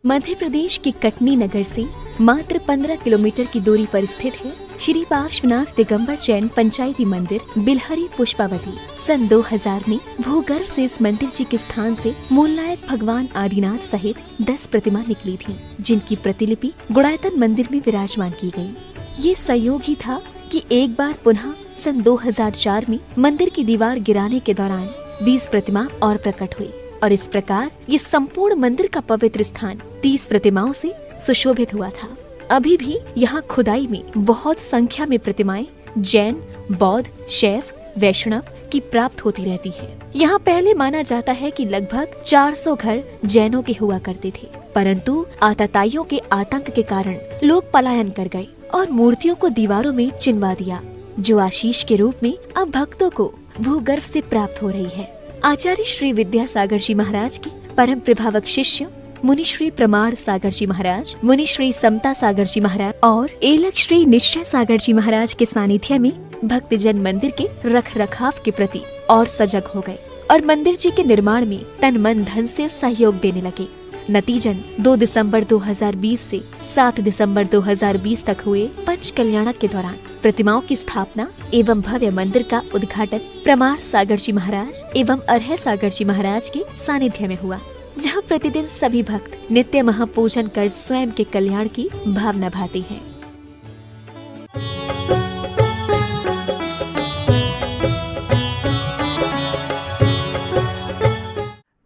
मध्य प्रदेश के कटनी नगर से मात्र 15 किलोमीटर की दूरी पर स्थित है श्री पार्श्वनाथ दिगंबर जैन पंचायती मंदिर बिलहरी पुष्पावती। सन 2000 में भूगर्भ से इस मंदिर जी के स्थान से मूलनायक भगवान आदिनाथ सहित 10 प्रतिमा निकली थीं, जिनकी प्रतिलिपि गुड़ायतन मंदिर में विराजमान की गई। ये संयोग ही था कि एक बार पुनः सन 2004 में मंदिर की दीवार गिराने के दौरान 20 प्रतिमा और प्रकट हुई और इस प्रकार ये संपूर्ण मंदिर का पवित्र स्थान 30 प्रतिमाओं से सुशोभित हुआ था। अभी भी यहाँ खुदाई में बहुत संख्या में प्रतिमाएं जैन, बौद्ध, शैव, वैष्णव की प्राप्त होती रहती है। यहाँ पहले माना जाता है कि लगभग 400 घर जैनों के हुआ करते थे, परंतु आतताइयों के आतंक के कारण लोग पलायन कर गए और मूर्तियों को दीवारों में चिनवा दिया, जो आशीष के रूप में अब भक्तों को भूगर्भ से प्राप्त हो रही है। आचार्य श्री विद्यासागर जी महाराज के परम प्रभावक शिष्य मुनि श्री प्रमाण सागर जी महाराज, मुनि श्री समता सागर जी महाराज और एलक श्री निश्चय सागर जी महाराज के सानिध्य में भक्तजन मंदिर के रख रखाव के प्रति और सजग हो गए और मंदिर जी के निर्माण में तन मन धन से सहयोग देने लगे। नतीजन 2 दिसंबर 2020 से 7 दिसंबर 2020 तक हुए पंच कल्याणक के दौरान प्रतिमाओं की स्थापना एवं भव्य मंदिर का उद्घाटन प्रमाण सागर जी महाराज एवं अरह सागर जी महाराज के सानिध्य में हुआ, जहां प्रतिदिन सभी भक्त नित्य महापूजन कर स्वयं के कल्याण की भावना भाते हैं।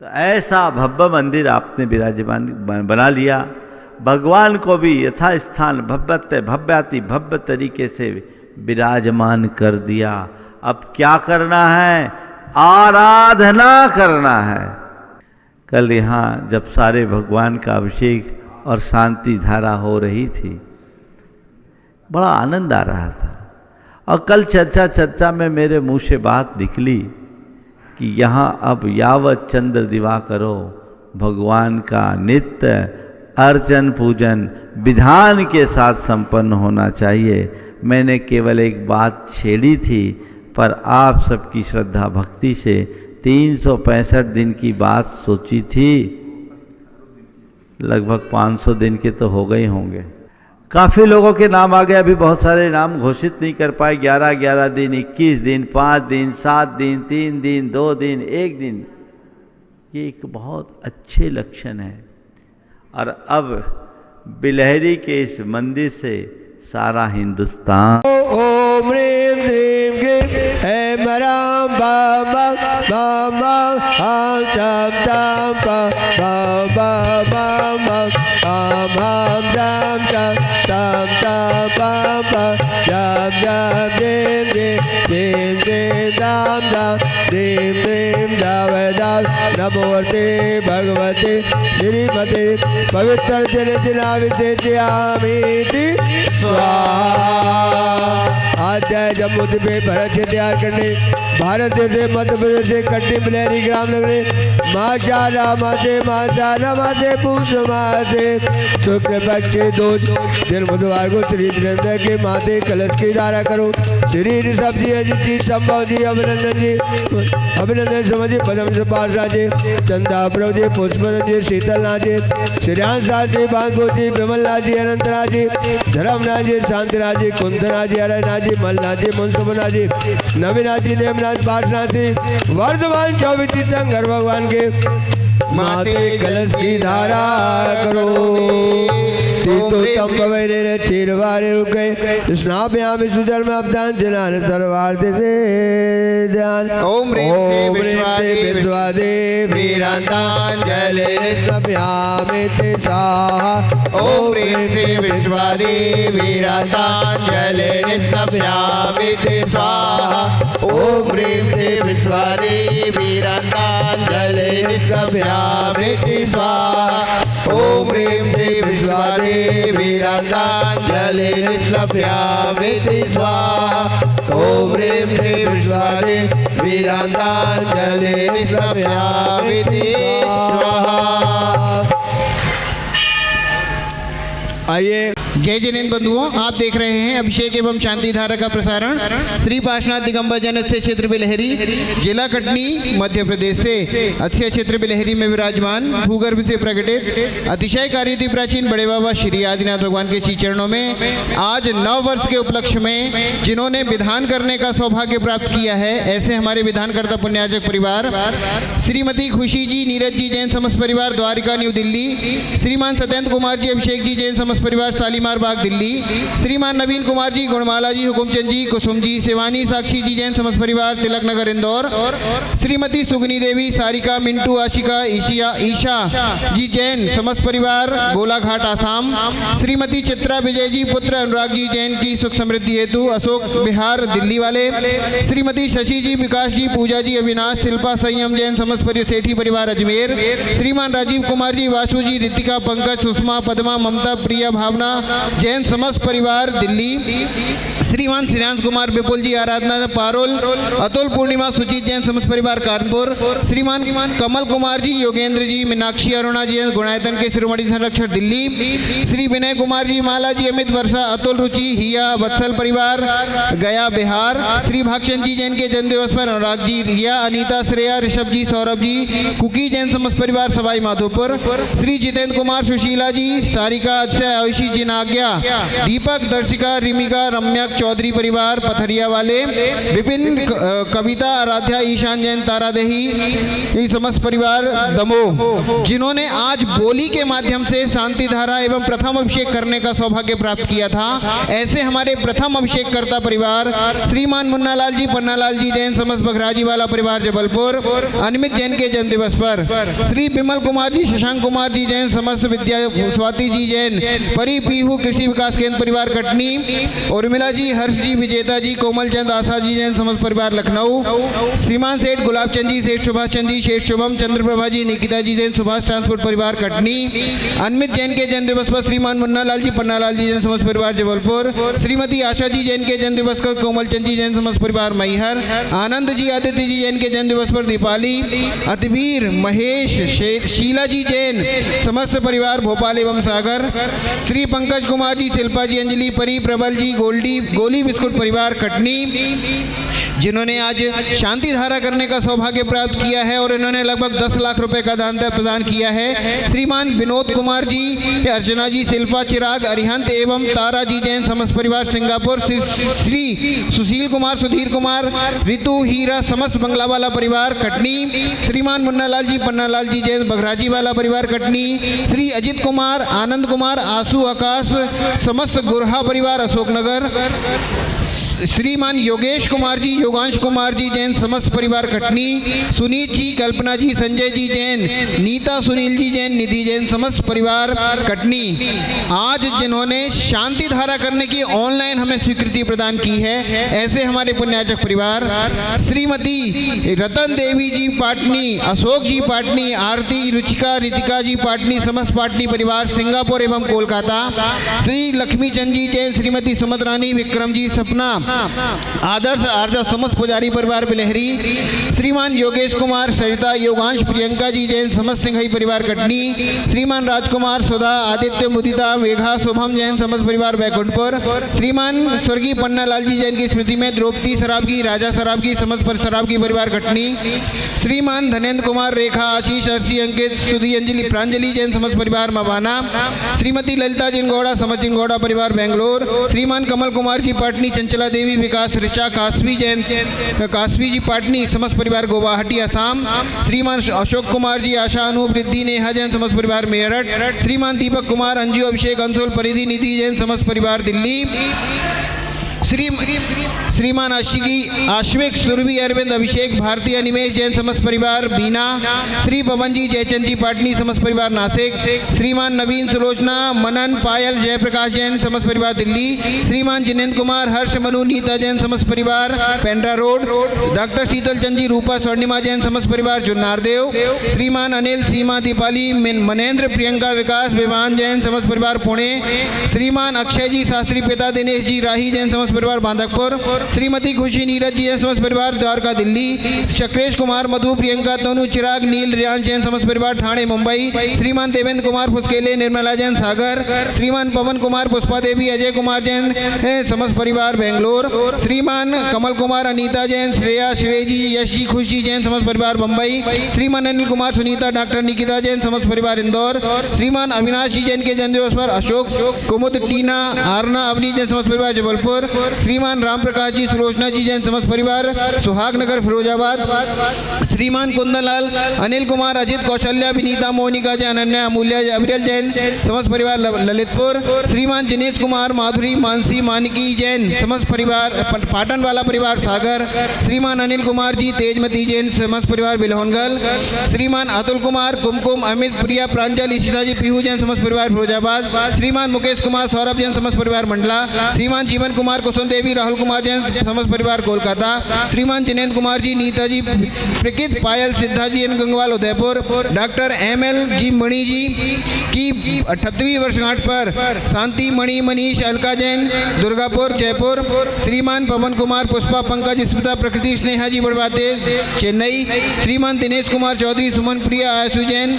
तो ऐसा भव्य मंदिर आपने विराजमान बना लिया। भगवान को भी यथास्थान भव्याति भव्य तरीके से विराजमान कर दिया। अब क्या करना है? आराधना करना है। कल यहाँ जब सारे भगवान का अभिषेक और शांति धारा हो रही थी, बड़ा आनंद आ रहा था। और कल चर्चा में मेरे मुंह से बात निकली कि यहाँ अब यावत चंद्र दिवाकरो भगवान का नित्य अर्चन पूजन विधान के साथ संपन्न होना चाहिए। मैंने केवल एक बात छेड़ी थी, पर आप सबकी श्रद्धा भक्ति से 365 दिन की बात सोची थी, लगभग 500 दिन के तो हो गए होंगे। काफ़ी लोगों के नाम आ गए, अभी बहुत सारे नाम घोषित नहीं कर पाए। 11 दिन, 21 दिन, 5 दिन, 7 दिन, 3 दिन, 2 दिन, 1 दिन, ये एक बहुत अच्छे लक्षण है। और अब बिलहरी के इस मंदिर से सारा हिंदुस्तान ओम ह्रीं ह्रीं क्लीं ऐं राम बाबा बाबा हम तम तम बाबा बाबा हम तम तम तम बाबा जम जम देव देव देव दाम दाम देव देव दाव दाव नमोते भगवते श्रीमते पवित्र जल दिलाविषेत्यामीति स्वाहा। अध्याय जम्मू पे भरत से तैयार करने भारत से मध्य प्रदेश से कटनी बिलहरी ग्राम नगरे माशाला मासे पूष मासे शुक्ल पक्ष 2 दिन बुधवार को श्री धीरेन्द्र के माथे कलश की धारा करो। शरीर सब्जी अजित संभव जी अभिनंदन समझे पदम से पार्षा जी चंदा प्रभु जी पुष्पन जी शीतलनाथ जी श्रीयान साथ जी बांधो जी विमलनाथ जी अनंतनाथ जी धर्मनाथ जी शांतिनाथ जी कुंदनाथ जी अरनाथ जी मलनाथ जी मुंसुमनाथ जी नवीनाथ जी नेमनाथ पाठनाथ जी वर्धमान 24 तीर्थंकर भगवान के माथे कलश की धारा करो। तीतो तम पवैरे चीरवारे रुके स्नाभ्याम सुजल में अवदान जनान सर्वार्थ से ध्यान। ओम ह्रीं विश्वादे वीरांतांजलि स्नाभ्याम ते स्वाहा। ओम ह्रीं विश्वादे वीरांतांजलि स्नाभ्याम ते स्वाहा। ओम ह्रीं विश्वादे वीरांतांजलि स्नाभ्याम ते स्वाहा। ओम ह्रीं विश्वादे वीरांतांजलि स्नाभ्यामिति स्वाहा। ओम ह्रीं विश्वादे वीरांतांजलि स्नाभ्यामिति स्वाहा। आइए जय जैन बंधुओं, आप देख रहे हैं अभिषेक एवं शांति धारा का प्रसारण श्री पार्श्वनाथ दिगंबर जैन अक्षय क्षेत्र बिलहरी, जिला कटनी, मध्य प्रदेश से अक्षय क्षेत्र बिलहरी में विराजमान भूगर्भ से प्रकटित अतिशय कार्यति प्राचीन बड़े बाबा श्री आदिनाथ भगवान के श्री चरणों में आज नव वर्ष के उपलक्ष्य में जिन्होंने विधान करने का सौभाग्य प्राप्त किया है, ऐसे हमारे विधानकर्ता पुण्यार्जक परिवार श्रीमती खुशी जी नीरज जी जैन समस्त परिवार द्वारिका न्यू दिल्ली, श्रीमान सत्येंद्र कुमार जी अभिषेक जी जैन समस्त परिवार शालीमार बाग दिल्ली, श्रीमान नवीन कुमार जी गुणमाला जी हुकुमचंद जी कुसुम जी शिवानी साक्षी जी जैन समस्त परिवार तिलक नगर इंदौर, श्रीमती सुगनी देवी सारिका मिंटू आशिका ईशा जी जैन समस्त परिवार गोलाघाट आसाम, श्रीमती चित्रा विजय जी पुत्र अनुराग जी जैन की सुख समृद्धि हेतु अशोक बिहार दिल्ली वाले, श्रीमती शशि जी विकास जी पूजा जी अविनाश शिल्पा संयम जैन समस्त परिवार सेठी परिवार अजमेर, श्रीमान राजीव कुमार जी वासु जी रितिका पंकज सुषमा पद्मा ममता प्रिया भावना जैन समस्त परिवार दिल्ली, श्रीमान श्रेयांश कुमार विपुल जी आराधना पारोल, अतुल पूर्णिमा सुचित जैन समस्त परिवार कानपुर, श्रीमान कमल कुमार जी योगेंद्र जी मीनाक्षी अरुणा जी गुणायतन के शिरोमणि संरक्षक दिल्ली, श्री विनय कुमार जी माला जी अमित वर्षा अतुल रुचि हिया वत्सल परिवार गया बिहार, श्री भागचंद जी जैन के जन्मदिवस पर अनुराग जी रिया अनीता श्रेया ऋषभ जी सौरभ जी कुकी जैन समस्त परिवार सवाई माधोपुर, श्री जितेंद्र कुमार सुशीला जी सारिका अक्षय आयुषी जी नाग्या दीपक दर्शिका रिमिका रम्या चौधरी परिवार पथरिया वाले, विपिन कविता आराध्या ईशान जैन तारादेही समस्त परिवार दमोह, जिन्होंने आज बोली के माध्यम से शांति धारा एवं प्रथम अभिषेक करने का सौभाग्य प्राप्त किया था, ऐसे हमारे प्रथम अभिषेक करता परिवार श्रीमान मुन्नालाल जी पन्नालाल जी जैन समस्त बघराजी वाला परिवार जबलपुर, अनिमित जैन के जन्म दिवस पर श्री विमल कुमार जी शशांक कुमार जी जैन समस्त विद्या स्वाति जी जैन परी पीहू कृषि विकास केंद्र परिवार कटनी, उर्मिला जी हर्ष जी विजेता जी कोमल चंद आशा जी जैन समस्त परिवार लखनऊ, श्रीमान सेठ गुलाब चंद जी सेठ सुभाष चंद जी शेठ शुभम चंद्रप्रभा जी निकिता जी जैन सुभाष ट्रांसपोर्ट परिवार कटनी, अनमित जैन के जन्म दिवस पर श्रीमान मुन्नालाल जी पन्नालाल जी जैन समस्त परिवार जबलपुर, श्रीमती आशा जी जैन के जन्म दिवस पर कोमल चंद जी जैन समस्त परिवार मैहर, आनंद जी आदित्य जी जैन के जन्म दिवस पर दीपाली, अतवीर महेश शीला जी जैन समस्त परिवार भोपाल एवं सागर, श्री पंकज कुमार जी शिल्पा जी अंजलि परी प्रबल जी गोली बिस्कुट परिवार कटनी, जिन्होंने आज शांति धारा करने का सौभाग्य प्राप्त किया है और इन्होंने लगभग 10 लाख रुपए का दान प्रदान किया है, श्रीमान विनोद कुमार जी अर्चना जी शिल्पा चिराग अरिहंत एवं तारा जी जैन समस्त परिवार सिंगापुर, श्री सुशील कुमार सुधीर कुमार ऋतु हीरा समस्त बंगला वाला परिवार कटनी, श्रीमान मुन्नालाल जी पन्नालाल जी जैन बघराजी वाला परिवार कटनी, श्री अजित कुमार आनंद कुमार आंसू आकाश समस्त गुरहा परिवार अशोकनगर, श्रीमान योगेश कुमार जी योगांश कुमार जी जैन समस्त परिवार कटनी, सुनीत जी कल्पना जी संजय जी जैन नीता सुनील जी जैन निधि जैन समस्त परिवार कटनी, आज जिन्होंने शांति धारा करने की ऑनलाइन हमें स्वीकृति प्रदान की है, ऐसे हमारे पुण्यार्चक परिवार श्रीमती रतन देवी जी पाटनी, अशोक जी पाटनी, आरती रुचिका रितिका जी पाटनी समस्त पाटनी परिवार सिंगापुर एवं कोलकाता, श्री लक्ष्मी चंद जी जैन श्रीमती सुमत रानी विक्रम जी सपना आदर्श आर्जा समस्त पुजारी परिवार बिलहरी, श्रीमान योगेश कुमार सरिता योगांश प्रियंका जी जैन समस्त सिंघई परिवार कटनी, श्रीमान राजकुमार सुधा आदित्य मुदिता मेघा शुभम जैन समस्त परिवार बैकुंठपुर, श्रीमान स्वर्गीय पन्नालाल जी जैन की स्मृति में द्रौपदी सराब की राजा सराब की समस्त सराब की परिवार कटनी, श्रीमान धनेन्द्र कुमार रेखा आशीष अर्शी अंकित सुधी अंजलि प्रांजलि जैन समस्त परिवार मवाना, श्रीमती ललिता जिनगौड़ा समस्त जिनगौड़ा परिवार बेंगलोर, श्रीमान कमल कुमार जी पाटनी चंचला देवी विकास ऋचा कासवी जैन कासवी जी पाटनी समस्त परिवार गुवाहाटी असम, श्रीमान अशोक कुमार जी आशा अनूप रिद्धि नेहा जैन समस्त परिवार मेरठ, श्रीमान दीपक कुमार अंजू अभिषेक अंशुल परिधि निधि जैन समस्त परिवार दिल्ली, श्रीमान आश्विक सुरभि अरविंद अभिषेक भारतीय निमेश जैन समस्त परिवार बीना, श्री पवन जी जयचंद जी पाटनी समस्त परिवार नासिक, श्रीमान नवीन सुलोचना मनन पायल जयप्रकाश जैन समस्त परिवार दिल्ली, श्रीमान जिनेन्द्र कुमार हर्ष मनु नीता जैन समस्त परिवार पेंड्रा रोड, डॉक्टर शीतल चंद जी रूपा स्वर्णिमा जैन समस्त परिवार जुन्नारदेव, श्रीमान अनिल सीमा दीपाली मनेन्द्र प्रियंका विकास विमान जैन समस्त परिवार पुणे, श्रीमान अक्षय जी शास्त्री पिता दिनेश जी राही जैन समस्त समस्त परिवार बांधकपुर, श्रीमती खुशी नीरज जी जैन समस्त परिवार द्वारका दिल्ली, शक्रेश कुमार मधु प्रियंका तनु चिराग नील रियांश जैन समस्त परिवार ठाणे मुंबई, श्रीमान देवेंद्र कुमार फुसकेले निर्मला जैन सागर, श्रीमान पवन कुमार पुष्पा देवी अजय कुमार जैन समस्त परिवार बेंगलोर, श्रीमान कमल कुमार अनीता जैन श्रेया श्रेजी यश जी खुशी जैन समस्त परिवार मुंबई, श्रीमान अनिल कुमार सुनीता डॉक्टर निकिता जैन समस्त परिवार इंदौर, श्रीमान अविनाश जी जैन के जन्मदिवस पर अशोक कुमुद टीना आरना अवनी जैन समस्त परिवार जबलपुर, श्रीमान राम प्रकाश जी सुलोचना जी जैन समस्त परिवार सुहागनगर फिरोजाबाद, श्रीमान कुंदनलाल अनिल कुमार अजित कौशल्या विनीता मोनिका जैन अनन्या अमूल्य अविरल जैन समस्त परिवार ललितपुर, श्रीमान जिनेश कुमार माधुरी मानसी मानकी जैन समस्त परिवार पाटन वाला परिवार सागर, श्रीमान अनिल कुमार जी तेजमती जैन समस्त परिवार बिलहोनगल, श्रीमान अतुल कुमार कुमकुम अमित प्रिया प्रांजल ईशिता जी पीहू जैन समस्त परिवार फिरोजाबाद, श्रीमान मुकेश कुमार सौरभ जैन समस्त परिवार मंडला, श्रीमान जीवन कुमार कुसुम देवी राहुल कुमार जैन समस्त परिवार कोलकाता, श्रीमान जिनेन्द्र कुमार जी नीता जी प्रकृत Payal Siddha G N Gangwal Udaipur, doctor ML ji Mani ji की 78वीं वर्षगांठ पर शांति मणि मनीष अलका जैन दुर्गापुर जयपुर, श्रीमान पवन कुमार पुष्पा पंकज स्मिता प्रकृति स्नेहा जी बड़वाते चेन्नई, श्रीमान दिनेश कुमार चौधरी सुमन प्रिया आयसु जैन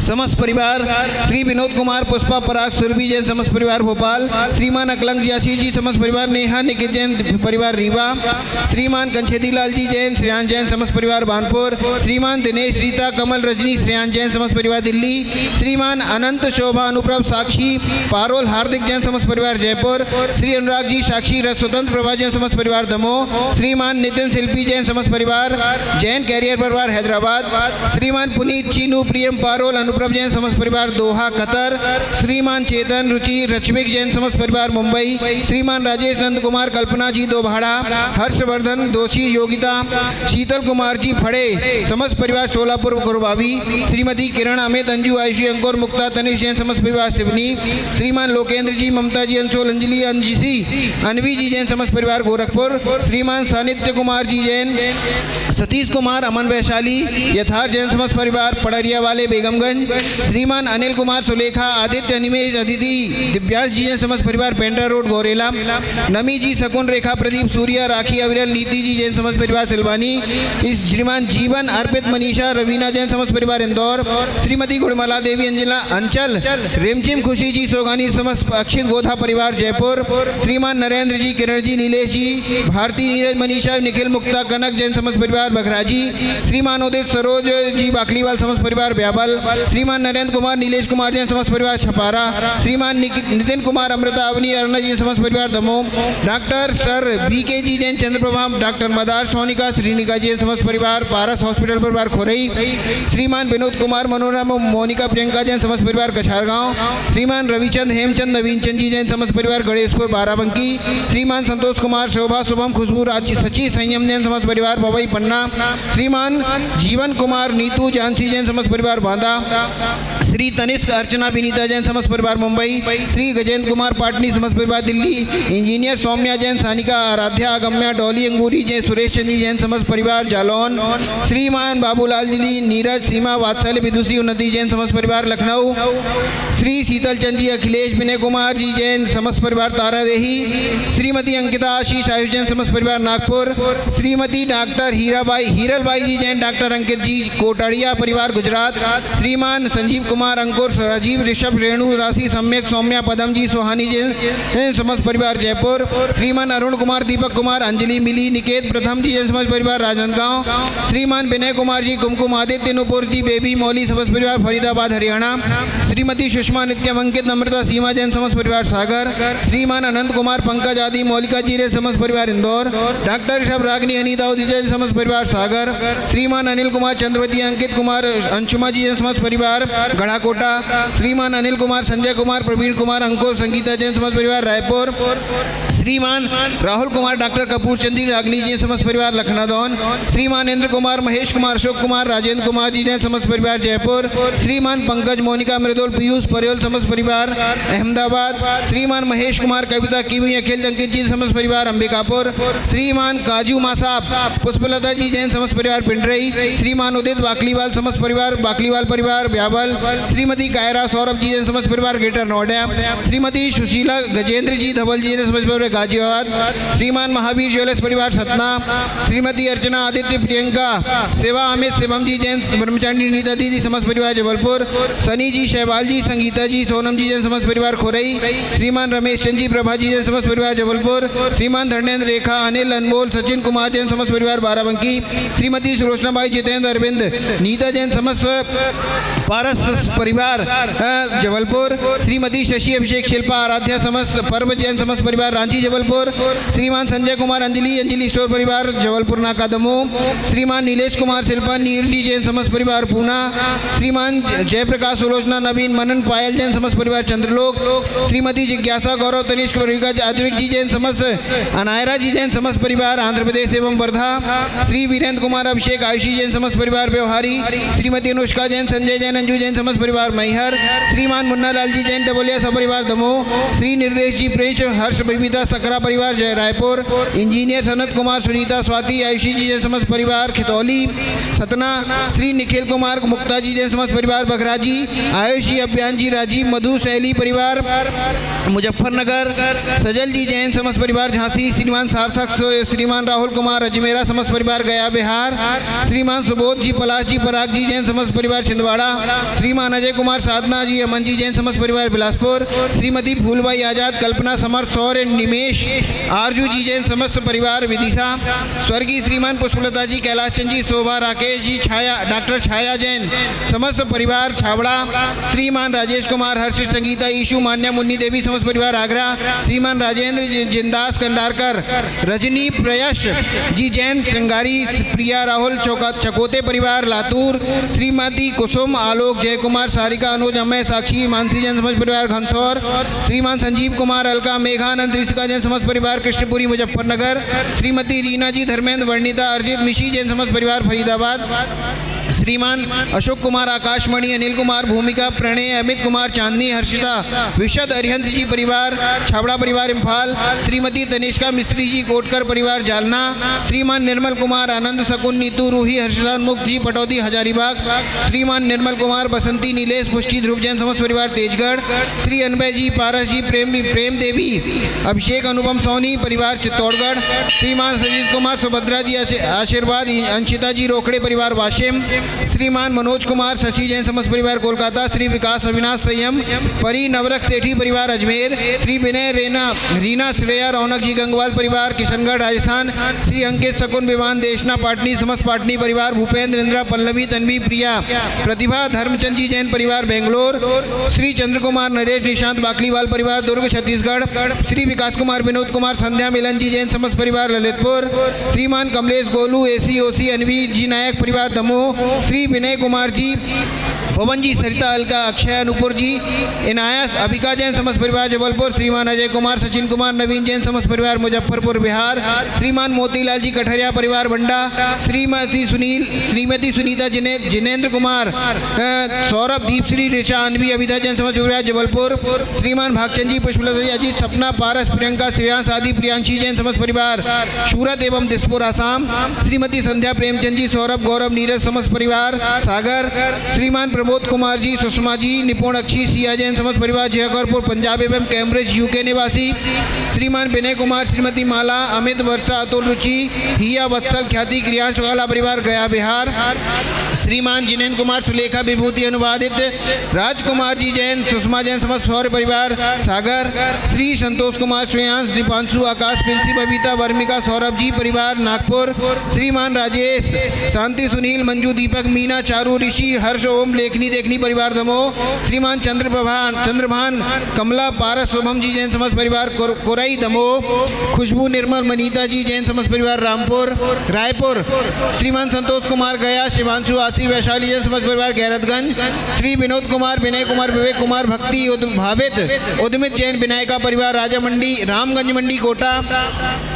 समस्त परिवार, श्री विनोद कुमार पुष्पा पराग सुरभि जैन समस्त परिवार भोपाल, श्रीमान अकलंग जासी जी समस्त परिवार नेहा निकित जैन परिवार रीवा, श्रीमान कंछेदी लाल जी जैन श्रेयांश जैन समस्त परिवार बानपुर, श्रीमान दिनेश रीता कमल रजनी श्रेयांश जैन समस्त परिवार दिल्ली, श्रीमान अनंत शोभा अनुप्रभ साक्षी पारोल हार्दिक जैन समस्त परिवार जयपुर, श्री अनुराग जी साक्षी रथ स्वतंत्र प्रभा जैन समस्त परिवार दमोह, श्रीमान नितिन शिल्पी जैन समस्त परिवार जैन कैरियर परिवार हैदराबाद, श्रीमान पुनीत चीनू प्रियम पारोल अनुप्रभ जैन समस्त परिवार दोहा कतर, श्रीमान चेतन रुचि रश्मिक जैन समस्त परिवार मुंबई, श्रीमान राजेश नंद कुमार कल्पना जी दोभाड़ा, हर्षवर्धन दोषी योगिता शीतल कुमार जी फड़े समस्त परिवार सोलापुर गुरुभावी, श्रीमती किरण अमित अंजू आयुषी अंकुर मुक्ता तनिष जैन समस्त परिवार सिवनी, श्रीमान लोकेंद्र जी ममता जी अंशोल अंजलि अंजिसी अनवी जी जैन समस्त परिवार गोरखपुर, श्रीमान सानिध्य कुमार जी जैन सतीश कुमार अमन वैशाली यथार्थ जैन समस्त परिवार पड़रिया वाले बेगमगंज, श्रीमान अनिल कुमार सुलेखा आदित्य निमेश अदिति दिव्यांश जी जैन समस्त परिवार पेंड्रा रोड गौरेला, नमी जी शकुन रेखा प्रदीप सूर्या राखी अविरल नीति जी जैन समस्त परिवार सिलवानी, इस श्रीमान जीवन अर्पित मनीषा रवीना जैन समस्त परिवार इंदौर, श्रीमती गुड़मला देवी अंजना अंचल रेमझिम खुशी जी सोगानी समस्त अक्षित गोधा परिवार जयपुर, श्रीमान नरेंद्र जी किरण जी नीलेश जी भारती नीरज मनीषा निखिल मुक्ता कनक जैन समस्त परिवार बघराजी, श्रीमान उदित सरोज जी बाकलीवाल समस्त परिवार ब्याबल, श्रीमान नरेंद्र कुमार नीलेश कुमार जैन समस्त परिवार छपारा, श्रीमान नितिन कुमार अमृता अवनी अरुणा जी समस्त परिवार दमोह, डॉक्टर सर VK जी जैन चंद्रप्रभा, डॉक्टर मदार सोनिका श्रीनिका जैन समस्त परिवार पारस हॉस्पिटल परिवार खोरई, श्रीमान विनोद कुमार मनोरमा मोनिका प्रियंका जैन समस्त परिवार कछारगांव, श्रीमान रविचंद हेमचंद नवीन चंद जी जैन समस्त परिवार गणेशपुर बाराबंकी, श्रीमान संतोष कुमार शोभा शुभम खुशबू राज्य सची संयम जैन समस्त परिवार पवई पन्ना, श्रीमान जीवन कुमार नीतू झांसी जैन समस्त परिवार बांदा, श्री तनिष्क अर्चना विनीता जैन समस्त परिवार मुंबई, श्री गजेंद्र कुमार पाटनी समस्त परिवार दिल्ली, इंजीनियर सौम्या जैन सानिका आराध्या अगम्या डॉली अंगूरी जैन सुरेश चंदी जैन समस्त परिवार जालौन, श्रीमान बाबूलाल जी नीरज सीमा वात्सल्य विदुषी उन्नति जैन समस्त परिवार लखनऊ, श्री शीतल चंद जी अखिलेश विनय कुमार जी जैन समस्त परिवार तारादेही, श्रीमती अंकिता आशीष आयुष जैन समस्त परिवार नागपुर, श्रीमती डॉक्टर हीरलबाई जी जैन डॉक्टर अंकित जी कोटाड़िया परिवार गुजरात, श्रीमान संजीव कुमार अंकुर राजीव ऋषभ रेणु राशि सम्यक सौम्या पदम जी सोहानी जैन समस्त परिवार जयपुर, श्रीमान अरुण कुमार दीपक कुमार अंजलि मिली निकेत प्रथम जी जैन समस्त परिवार राजनांदगांव, श्रीमान विनय कुमार जी कुमकुम आदित्य नुपुर जी बेबी मौली समस्त परिवार फरीदाबाद हरियाणा, श्रीमती सुषमा नित्यम अंकित नम्रता सीमा जैन समस्त परिवार सागर, श्रीमान अनंत कुमार पंकज आदि मौलिका जी समस्त परिवार इंदौर, डॉक्टर ऋषभ रागनी अनीता उदिजय समस्त परिवार सागर, श्रीमान अनिल कुमार चंद्रवती अंकित कुमार अंशुमा जी समस्त परिवार गढ़ाकोटा, श्रीमान अनिल कुमार संजय कुमार प्रवीण कुमार अंकुर संगीता जैन समस्त परिवार रायपुर, श्रीमान राहुल कुमार डॉक्टर कपूर चंदी रागनी जी समस्त परिवार लखनदौन, श्रीमान इंद्र कुमार महेश कुमार अशोक कुमार राजेंद्र कुमार जी जैन समस्त परिवार जयपुर, श्रीमान पंकज मोनिका मृदुल पीयूष परियोल समस्त परिवार अहमदाबाद, श्रीमान महेश कुमार कविता किमी अखिल अंकित जी समस्त परिवार अंबिकापुर, श्रीमान काजू मासाब पुष्पलता जी जैन समस्त परिवार पिंडरई, श्रीमान उदित बाकलीवाल समस्त परिवार बाकलीवाल परिवार ब्यावल, श्रीमती कायरा सौरभ जी जैन समस्त परिवार ग्रेटर नोएडा, श्रीमती सुशीला गजेंद्र जी धवल जी जैन समस्त परिवार गाजियाबाद, श्रीमान महावीर ज्वेलर्स परिवार सतना, श्रीमती अर्चना आदित्य प्रियंका सेवा अमित शिवम जी जैन ब्रह्मचारी नीता दीदी समस्त परिवार जबलपुर, सनी जी शहबाल जी संगीता जी सोनम जी जैन समस्त परिवार खोरई, श्रीमान रमेश चंद जी प्रभा जी जैन समस्त परिवार जबलपुर, श्रीमान धर्मेंद्र रेखा अनिल अनमोल सचिन कुमार जैन समस्त परिवार बाराबंकी, श्रीमती सुलोचनाबाई जितेंद्र अरविंद नीता जैन समस्त पारस परिवार जबलपुर, श्रीमती शशि अभिषेक शिल्पा आराध्या समस्त पर्व जैन समस्त परिवार रांची जबलपुर, श्रीमान संजय कुमार अंजलि स्टोर परिवार जबलपुर नाका दमोह, श्रीमान नीलेश कुमार शिल्पा नीर जी जैन समस्त परिवार पूना, श्रीमान जयप्रकाश सुलोचना नवीन मनन पायल जैन समस्त परिवार चंद्रलोक, श्रीमती जिज्ञासा गौरव तनिष्क प्रविका आद्विक जी जैन समस्त अनायरा जी जैन समस्त परिवार आंध्र प्रदेश एवं वर्धा, श्री वीरेंद्र कुमार अभिषेक आयुषी जैन समस्त परिवार व्यवहारी, श्रीमती अनुष्का जैन संजय जैन अंजू जैन समस्त परिवार मैहर, श्रीमान मुन्ना लाल जी जैन डबलिया सपरिवार दमोह, श्री निर्देश जी प्रेष हर्ष बबीता सकरा परिवार जय रायपुर, इंजीनियर सनत कुमार सुनीता स्वाति आयुषी जी जैन समस्त परिवार खितौली सतना, श्री निखिल कुमार मुक्ता जी जैन समस्त परिवार बघराजी, आयुषी अभियान जी राजीव मधु शैली परिवार मुजफ्फरनगर, सजल जी जैन समस्त परिवार झांसी, श्रीमान सार्थक श्रीमान राहुल कुमार अजमेरा समस्त परिवार गया बिहार, श्रीमान सुबोध जी पलाश जी पराग जी जैन समस्त परिवार छिंदवाड़ा, श्रीमान अजय कुमार साधना जी अमन जी जैन समस्त परिवार बिलासपुर, श्रीमती फूलबाई आजाद कल्पना समर्थ सौर्य निमेश आरजू जी जैन समस्त परिवार विदिशा, स्वर्गीय श्रीमान पुष्पलता जी कैलाश चंद जी शोभा राकेश जी छाया डॉक्टर छाया जैन समस्त परिवार छावड़ा, श्रीमान राजेश कुमार हर्ष संगीता ईशु मान्या मुन्नी देवी समस्त परिवार आगरा, श्रीमान राजेंद्र जिंदास कंडारकर रजनी प्रयश जी जैन श्रृंगारी, प्रिया राहुल चकोते परिवार लातूर, श्रीमती कुसुम आलोक जय कुमार सारिका अनुज अमय साक्षी मानसी जैन समस्त परिवार घनसौर, श्रीमान संजीव कुमार अलका मेघानंद ऋषिका जैन समस्त परिवार कृष्णपुरी मुजफ्फरनगर, श्रीमती रीना जी धर्मेंद्र वर्णिता अर्जित मिशी जैन समस्त परिवार फरीदाबाद, श्रीमान अशोक कुमार आकाशमणि अनिल कुमार भूमिका प्रणय अमित कुमार चांदनी हर्षिता विशद अरिहंत जी परिवार छावड़ा परिवार इम्फाल, श्रीमती तनिष्का मिश्री जी कोटकर परिवार जालना, श्रीमान निर्मल कुमार आनंद शकुन नीतू रूही हर्षदान मुक्त जी पटौदी हजारीबाग, श्रीमान निर्मल कुमार बसंती नीलेश पुष्टि ध्रुव जैन समस्त परिवार तेजगढ़, श्री अनबय जी पारस जी प्रेम देवी अभिषेक अनुपम सोनी परिवार चित्तौड़गढ़, श्रीमान सजीत कुमार सुभद्रा जी आशीर्वाद अंशिता जी रोकड़े परिवार वाशिम, श्रीमान मनोज कुमार शशि जैन समस्त परिवार कोलकाता, श्री विकास अविनाश संयम परी नवरक सेठी परिवार अजमेर, श्री विनय रीना श्रेया रौनक जी गंगवाल परिवार किशनगढ़ राजस्थान, श्री अंकित शकुन विमान देशना पाटनी समस्त पाटनी परिवार भूपेंद्र इंद्रा पल्लवी तन्वी प्रिया प्रतिभा धर्मचंद जी जैन परिवार बेंगलोर, श्री चंद्र कुमार नरेश निशांत बाकलीवाल परिवार दुर्ग छत्तीसगढ़, श्री विकास कुमार विनोद कुमार संध्या मिलन जी जैन समस्त परिवार ललितपुर, श्रीमान कमलेश गोलू एसी ओसी अनवी जी नायक परिवार दमोह, श्री विनय कुमार जी पवन जी सरिता अलका अक्षय अनूपुर जी इनायत अबिका जैन समस्त परिवार जबलपुर, श्रीमान अजय कुमार सचिन कुमार नवीन जैन समस्त परिवार मुजफ्फरपुर बिहार, श्रीमान मोतीलाल जी कठरिया परिवार बंडा, श्रीमती सुनीता जिनेन्द्र कुमार सौरभ दीपश्री ऋचा अनवी अविधा जैन समस्त परिवार जबलपुर, श्रीमान भागचंद जी पुष्पलता जी अजीत सपना पारस प्रियंका श्रेयांश आदि प्रियांशी जैन समस्त परिवार सूरत एवं दिसपुर आसाम, श्रीमती संध्या प्रेमचंद जी सौरभ गौरव नीरज समस्त परिवार सागर, श्रीमान प्रमोद कुमार जी सुषमा जी निपुण अक्षी सिया जैन समस्त परिवार जयकरपुर पंजाब एवं कैम्ब्रिज यूके निवासी, श्रीमान विनय कुमार श्रीमती माला अमित वर्षा अतुल रुचि हिया वत्सल ख्याति क्रियांश वाला परिवार गया बिहार, श्रीमान जिनेन्द्र कुमार सुलेखा विभूति अनुवादित राजकुमार जी जैन सुषमा जैन समस्त सौर्य परिवार सागर, श्री संतोष कुमार श्रेयांश दीपांशु आकाश पिंसी बबीता वर्मिका सौरभ जी परिवार नागपुर, श्रीमान राजेश शांति सुनील मंजू दीपक मीना चारू ऋषि हर्ष ओम लेखनी देखनी परिवार दमोह, श्रीमान चंद्रभान कमला पारस शुभम जी जैन समस्त परिवार कोरई दमोह, खुशबू निर्मल मनीता जी जैन समस्त परिवार रायपुर, श्रीमान संतोष कुमार गया शिवांशु आसी वैशाली जैन समस्त परिवार गैरतगंज, श्री विनोद कुमार विनय कुमार विवेक कुमार भक्ति भावित उद्यमित जैन विनायका परिवार राजा मंडी रामगंज मंडी कोटा,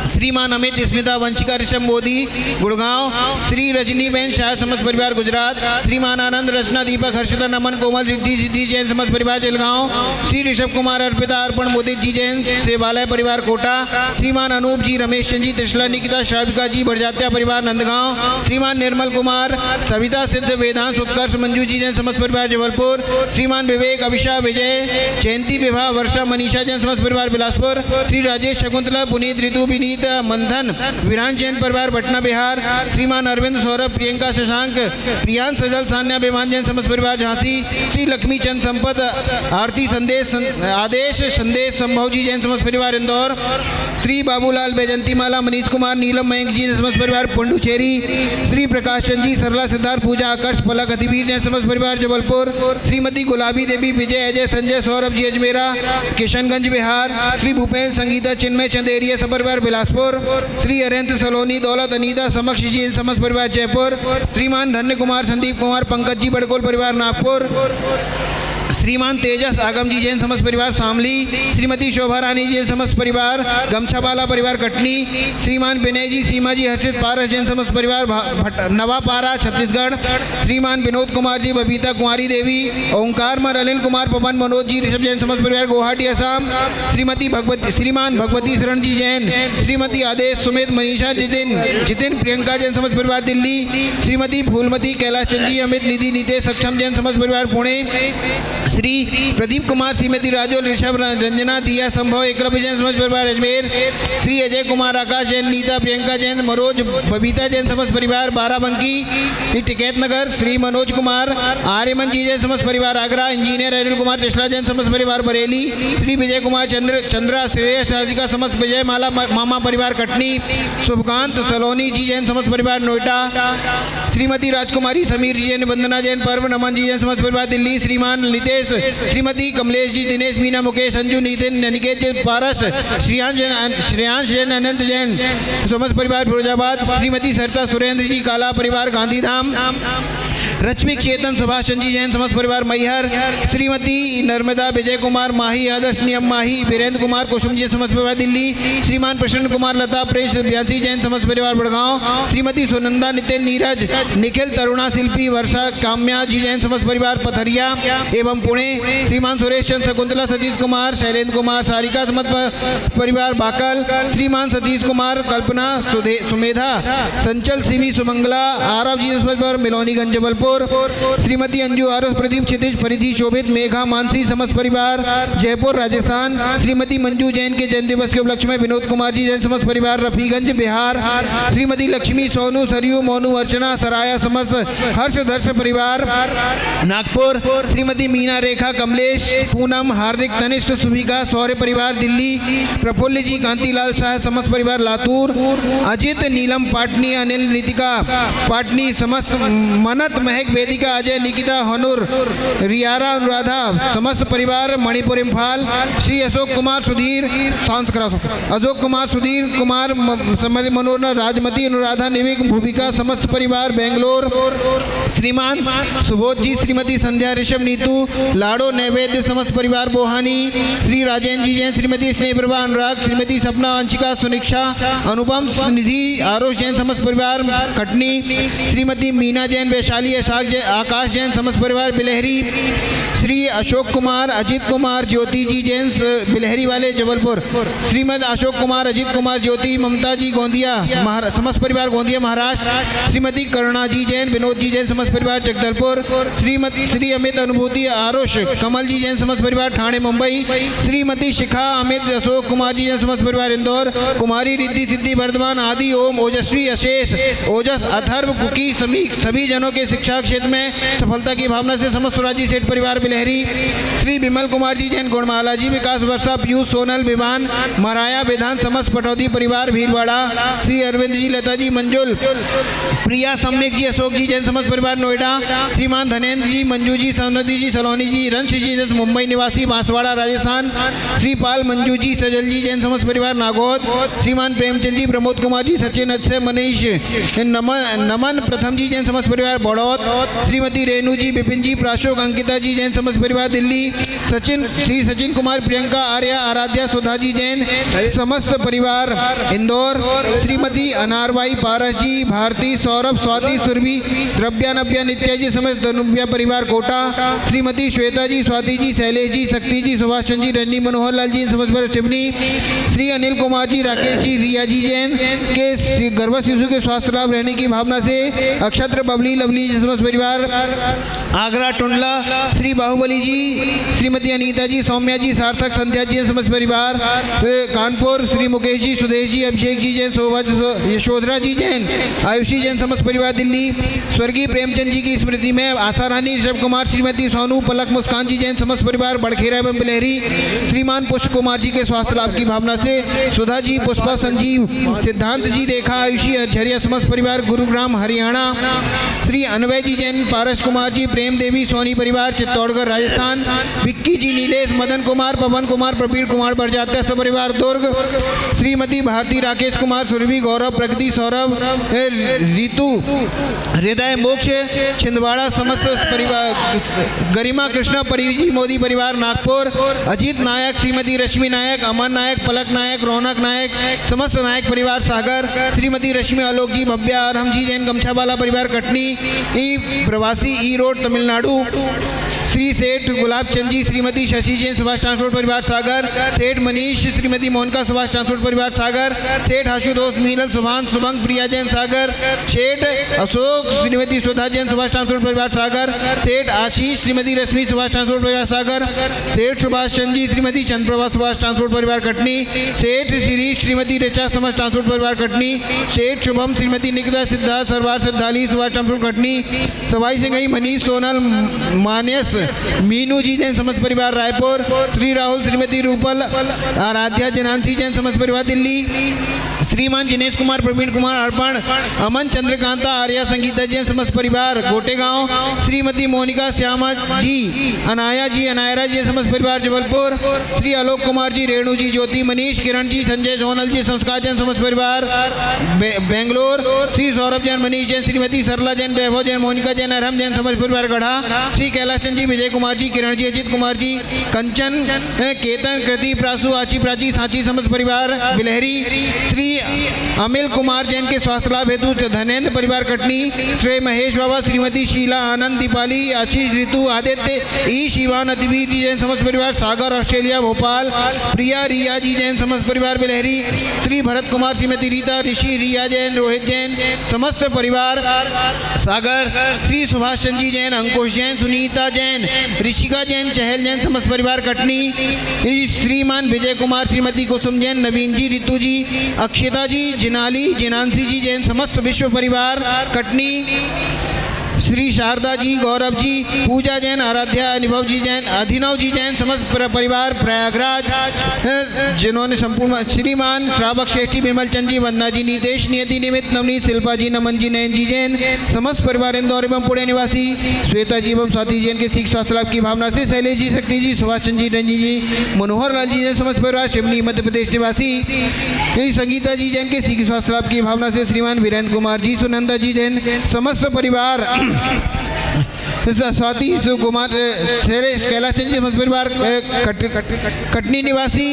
श्रीमान अमित स्मिता वंशिका ऋषभ मोदी गुड़गांव, श्री रजनी बहन शाह समस्त परिवार गुजरात, श्रीमान आनंद रचना दीपक दीपक हर्षिता नमन कोमल सिद्धि सिद्धि जैन समस्त परिवार जलगांव, श्री ऋषभ कुमार अर्पिता अर्पण मोदित जी जैन सेवालय परिवार कोटा, श्रीमान अनूप जी रमेश चंद जी त्रिशला निकिता शाविका जी बड़जात्या परिवार नंदगांव, श्रीमान निर्मल कुमार सविता सिद्ध वेदांत उत्कर्ष मंजू जी जैन समस्त परिवार जबलपुर, श्रीमान विवेक अभिषा विजय जयंती विवाह वर्षा मनीषा जैन समस्त परिवार बिलासपुर, श्री राजेश शकुंतला पुनीत ऋतु विनीत मंथन विरान जैन परिवार पटना बिहार, श्रीमान अरविंद सौरभ प्रियंका शशांक प्रियांश सजल सान्या बेमान जैन समस्त परिवार झांसी, श्री लक्ष्मी चंद संपत आरती संदेश आदेश संदेश संभव जी जैन समस्त परिवार इंदौर, श्री बाबूलाल बैजंती माला मनीष कुमार नीलम मयंक जी जैन समस्त परिवार पुंडुचेरी, श्री प्रकाश चंद जी सरला सिद्धार्थ पूजा आकर्ष पलक अतिवीर जैन समस्त परिवार जबलपुर, श्रीमती गुलाबी देवी विजय अजय संजय सौरभ जी अजमेरा किशनगंज बिहार, श्री भूपेन्द्र संगीता चिन्मय चंदेरिया सब परिवार बिलासपुर, श्री अरविंद सलोनी दौलत अनीता समक्ष जी समस्त परिवार जयपुर, श्रीमान धन्य कुमार संदीप कुमार पंकज जी बड़कोल परिवार नागपुर, श्रीमान तेजस आगम जी जैन समस्त परिवार शामली, श्रीमती शोभा रानी जी जैन समस्त परिवार गमछापाला परिवार कटनी, श्रीमान विनय जी सीमा जी हर्षित पारस जैन समस्त परिवार नवापारा छत्तीसगढ़, श्रीमान विनोद कुमार जी बबीता कुमारी देवी ओंकार मर अनिल कुमार पवन मनोज जी ऋषभ जैन समस्त परिवार गुवाहाटी असम, श्रीमान भगवती शरण जी जैन, श्रीमती आदेश सुमित मनीषा जितिन प्रियंका जैन समस्त परिवार दिल्ली, श्रीमती फूलमती कैलाश चंद जी अमित निधि नितेश सक्षम जैन समस्त परिवार पुणे, श्री प्रदीप कुमार श्रीमती राजोल ऋषभ रंजना दिया संभव एकलव्य जैन समस्त परिवार अजमेर, श्री अजय कुमार आकाश जैन नीता प्रियंका जैन मनोज बबीता जैन समस्त परिवार बाराबंकी टिकैत नगर, श्री मनोज कुमार आर्यमन जी जैन समस्त परिवार आगरा, इंजीनियर अनिल कुमार टिस्ला जैन समस्त परिवार बरेली, श्री विजय कुमार चंद्रा श्रेयस राधिका समस्त विजय माला मामा परिवार कटनी, शुभकांत सलोनी जी जैन समस्त परिवार नोएडा, श्रीमती राजकुमारी समीर जी जैन वंदना जैन पर्व नमन जी जैन समस्त परिवार दिल्ली, श्रीमान नितेश श्रीमती कमलेश जी दिनेश मीना मुकेश संजू नितिन ननिकेत जैन पारस श्रेयांश जैन अनंत जैन समस्त परिवार फिरोजाबाद, श्रीमती सरिता सुरेंद्र जी काला परिवार गांधीधाम, रश्मिक चेतन सुभाष चंद जी जैन समस्त परिवार मैहर, श्रीमती नर्मदा विजय कुमार माही आदर्श नियम माही वीरेंद्र कुमार कुसुम जैन समस्त परिवार दिल्ली, श्रीमान प्रसन्न कुमार लता प्रेश ब्यासी जैन समस्त परिवार बड़गांव, श्रीमती सुनंदा नितिन नीरज निखिल तरुणा शिल्पी वर्षा काम्या जी जैन समस्त परिवार पथरिया एवं पुणे, श्रीमान सुरेश चंद शकुंतला सतीश कुमार शैलेंद्र कुमार सारिका समस्त परिवार बाकल, श्रीमान सतीश कुमार कल्पना सुमेधा संचल सिवी सुमंगला आरव जी समस्त परिवार मिलोनीगंज जबलपुर, श्रीमती अंजू आरस प्रदीप क्षितिज परिधि शोभित मेघा मानसी समस्त परिवार जयपुर राजस्थान, श्रीमती मंजू जैन के जन्म दिवस के उपलक्ष्य में विनोद कुमार जी जैन समस्त परिवार रफीगंज बिहार, श्रीमती लक्ष्मी सोनू सरयू मोनू अर्चना सराया समस्त हर्ष दर्श परिवार नागपुर, श्रीमती मीना रेखा कमलेश पूनम हार्दिक तनिष्ठ सुभिका सौर्य परिवार दिल्ली, प्रफुल्ल जी कांतिलाल शाह समस्त परिवार लातूर, अजित नीलम पाटनी अनिल नितिका पाटनी समस्त मनत महक वेदिका अजय निकिता हनुर रियारा अनुराधा समस्त परिवार मणिपुर इम्फाल, श्री अशोक कुमार सुधीर अशोक कुमार सुधीर कुमार मनोरना राजमती अनुराधा निविक भूमिका समस्त परिवार बेंगलोर, श्रीमान सुबोध जी श्रीमती संध्या ऋषभ नीतू लाडो नैवेद्य समस्त परिवार बोहानी, श्री राजेंद्र जी जैन श्रीमती स्नेहप्रभा अनुराग, श्रीमती सपना वंशिका सुनिक्षा अनुपम निधि आरोष जैन समस्त परिवार कटनी, श्रीमती मीना जैन वैशाली आकाश जैन समस्त परिवार बिलहरी, श्री अशोक कुमार अजित कुमार ज्योति जी जैन बिलहरी वाले जबलपुर, श्रीमद अशोक कुमार अजित कुमार ज्योति ममता जी गोंदिया समस्त परिवार गोंदिया महाराष्ट्र, श्रीमती करुणा जी जैन विनोद जी जैन समस्त परिवार जगदलपुर, श्री अमित अनुभूति आरुष कमल जी जैन समस्त परिवार ठाणे मुंबई, श्रीमती शिखा अमित अशोक कुमार जी जैन समस्त परिवार इंदौर, कुमारी रिद्धि सिद्धि वर्धमान आदि ओम ओजस्वी अशेष ओजस अथर्व कुकी सभी जनों के शिक्षा क्षेत्र में सफलता की भावना से समस्त स्वराजी सेठ परिवार बिलहरी, श्री विमल कुमार जी जैन गुणमाला जी विकास वर्षा पीयूष सोनल विमान मराया विधान समस्त पटौदी परिवार भीलवाड़ा, श्री अरविंद जी लता जी मंजुल प्रिया सम्यक जी अशोक जी जैन समस्त परिवार नोएडा, श्रीमान धनेन्द्र जी मंजू जी सौनदी जी सलोनी जी रंश जी मुंबई निवासी बांसवाड़ा राजस्थान, श्री पाल मंजू जी सजल जी जैन समस्त परिवार नागौद, श्रीमान प्रेमचंद जी प्रमोद कुमार जी सचिन से मनीष नमन प्रथम जी जैन समस्त परिवार बड़ौद, बड़ौत, श्रीमती रेणु जी, विपिन जी, प्राशोक, अंकिता जी जैन समस्त परिवार दिल्ली, श्री सचिन कुमार, प्रियंका, आर्या, आराध्या, सुधा जी जैन समस्त परिवार इंदौर, श्रीमती अनारबाई, पारस जी, भारती, सौरभ, स्वाति, सुरभि, द्रव्या, नव्या, नित्या जी समस्त धनुव्या परिवार कोटा, श्रीमती श्वेता जी, स्वाति जी, शैलेश जी, शक्ति जी, सुभाष चंद्र जी, रजनी मनोहर लाल जी समस्त परिवार शिवनी, श्री अनिल कुमार जी, राकेश जी, रिया जी जैन के गर्भ शिशु के स्वास्थ्य लाभ रहने की भावना से अक्षत्र, बबली, लवली समस्त परिवार आगरा, टुंडला, श्री बाहुबली जी, श्रीमती अनीता जी, सौम्या जी, सार्थक, संध्या जी समस्त परिवार कानपुर, श्री मुकेश जी, सुदेश जी, अभिषेक जी जैन, यशोधरा जी जैन, आयुषी जैन समस्त परिवार दिल्ली, स्वर्गीय प्रेमचंद जी की स्मृति में आशा रानी, ऋषभ कुमार, श्रीमती सोनू, पलक, मुस्कान जी जैन समस्त परिवार बड़खेरा एवं बिलहरी, श्रीमान पुष्प कुमार जी के स्वास्थ्य लाभ की भावना से सुधा जी, पुष्पा, संजीव, सिद्धांत जी, रेखा, आयुषी, झरिया समस्त परिवार गुरुग्राम हरियाणा, श्री अनवय जी जैन, पारस कुमार जी, प्रेम देवी, सोनी परिवार चित्तौड़गढ़ राजस्थान, विक्की जी, नीलेश, मदन कुमार, पवन कुमार, प्रवीण कुमार बरजात्या परिवार दुर्ग, श्रीमती भारती, राकेश कुमार, सुरभि, गौरव, प्रगति, सौरभ, ऋतु, हृदय, मोक्ष, छिंदवाड़ा समस्त परिवार, गरिमा, कृष्णा, परिजी, मोदी परिवार नागपुर, अजीत नायक, श्रीमती रश्मि नायक, अमन नायक, पलक नायक, रौनक नायक, समस्त नायक परिवार सागर, श्रीमती रश्मि, आलोक जी, भव्या, अरहम जी जैन गमछावाला परिवार कटनी, प्रवासी, ई रोड तमिलनाडु, श्री सेठ गुलाब चंद जी, श्रीमती शशि जैन सुभाष ट्रांसपोर्ट परिवार सागर, सेठ मनीष, श्रीमती मोनिका सुभाष ट्रांसपोर्ट परिवार सागर, सेठ आशुतोष, मीनल, सुभान, शुभंग, प्रिया जैन सागर, सेठ अशोक, श्रीमती सुधा जैन सुभाष ट्रांसपोर्ट परिवार सागर, सेठ आशीष, श्रीमती रश्मि सुभाष ट्रांसपोर्ट परिवार सागर, सेठ सुभाष चंद जी, श्रीमती चंद्रप्रभा सुभाष ट्रांसपोर्ट परिवार कटनी, सेठ शिरीष, श्रीमती ऋचा सुभाष ट्रांसपोर्ट परिवार कटनी, सेठ शुभम, श्रीमती निकिता, सिद्धार्थ सरवार सिद्धाली सुभाष ट्रांसपोर्ट कटनी, सवाई सिंघई, मनीष, सोनल, मानस, मीनू जी जैन समस्त परिवार रायपुर, श्री राहुल, श्रीमती रूपल, आराध्या, जनांसी जैन समस्त परिवार दिल्ली, श्रीमान जिनेश कुमार, प्रवीण कुमार, अर्पण, अमन, चंद्रकांता, आर्या, संगीता जैन समस्त परिवार गोटेगांव, श्रीमती मोनिका, श्यामा जी, अनाया जी, अनायरा जी समस्त परिवार जबलपुर, श्री आलोक कुमार जी, रेणु जी, ज्योति, मनीष, किरण जी, संजय, सोनल जी, संस्कार जैन समस्त परिवार बेंगलोर, श्री सौरभ जैन, मनीष जैन, श्रीमती सरला जैन, वैभव जैन, मोनिका जैन, अरहम जैन समस्त परिवार गढ़ा, श्री कैलाश चंद जी, विजय कुमार जी, किरण जी, अजित कुमार जी, कंचन, केतन, कृति, प्रासु, आची, प्राची, सांची समस्त परिवार बिलहरी, श्री अमिल कुमार जैन के स्वास्थ्य लाभ हेतु धनेन्द्र परिवार कटनी, श्री महेश बाबा, श्रीमती शीला, आनंद, दीपाली, आशीष, ऋतु, आदित्य, ई शिवान, अतिवीर जी जैन समस्त परिवार सागर ऑस्ट्रेलिया भोपाल, प्रिया, रिया जी जैन समस्त परिवार बिलहरी, श्री भरत कुमार, श्रीमती रीता, ऋषि, रिया जैन, रोहित जैन समस्त परिवार सागर, श्री सुभाष चंद जी जैन, अंकुश जैन, सुनीता जैन, ऋषिका जैन, चहल जैन समस्त परिवार कटनी, श्रीमान विजय कुमार, श्रीमती कुसुम जैन, नवीन जी, ऋतु जी, अक्षिता जी, जिनाली, जिनांसी जी जैन समस्त विश्व परिवार कटनी, श्री शारदा जी, गौरव जी, पूजा जैन, आराध्या, अनुभव जी जैन, अभिनव जी जैन समस्त परिवार प्रयागराज, जिन्होंने संपूर्ण, श्रीमान श्रावक श्रेष्ठी, विमल चंद जी, वंदना जी, नीतेश, नियति, निमित, नवनीत, शिल्पा जी, नमन जी, नयन जी जैन समस्त परिवार इंदौर एवं पुणे निवासी, श्वेता जी एवं स्वाति जैन के सीख स्वास्थ्य लाभ की भावना से शैलेश जी, शक्ति जी, सुभाष चंद जी, रंजी जी, मनोहर लाल जी जैन समस्त परिवार शिवनी मध्य प्रदेश निवासी, संगीता जी जैन के सीख स्वास्थ्य लाभ की भावना से श्रीमान वीरेंद्र कुमार जी, सुनंदा जी जैन समस्त परिवार स्वाति कुमार, कैलाश चंद जी परिवार कटनी निवासी,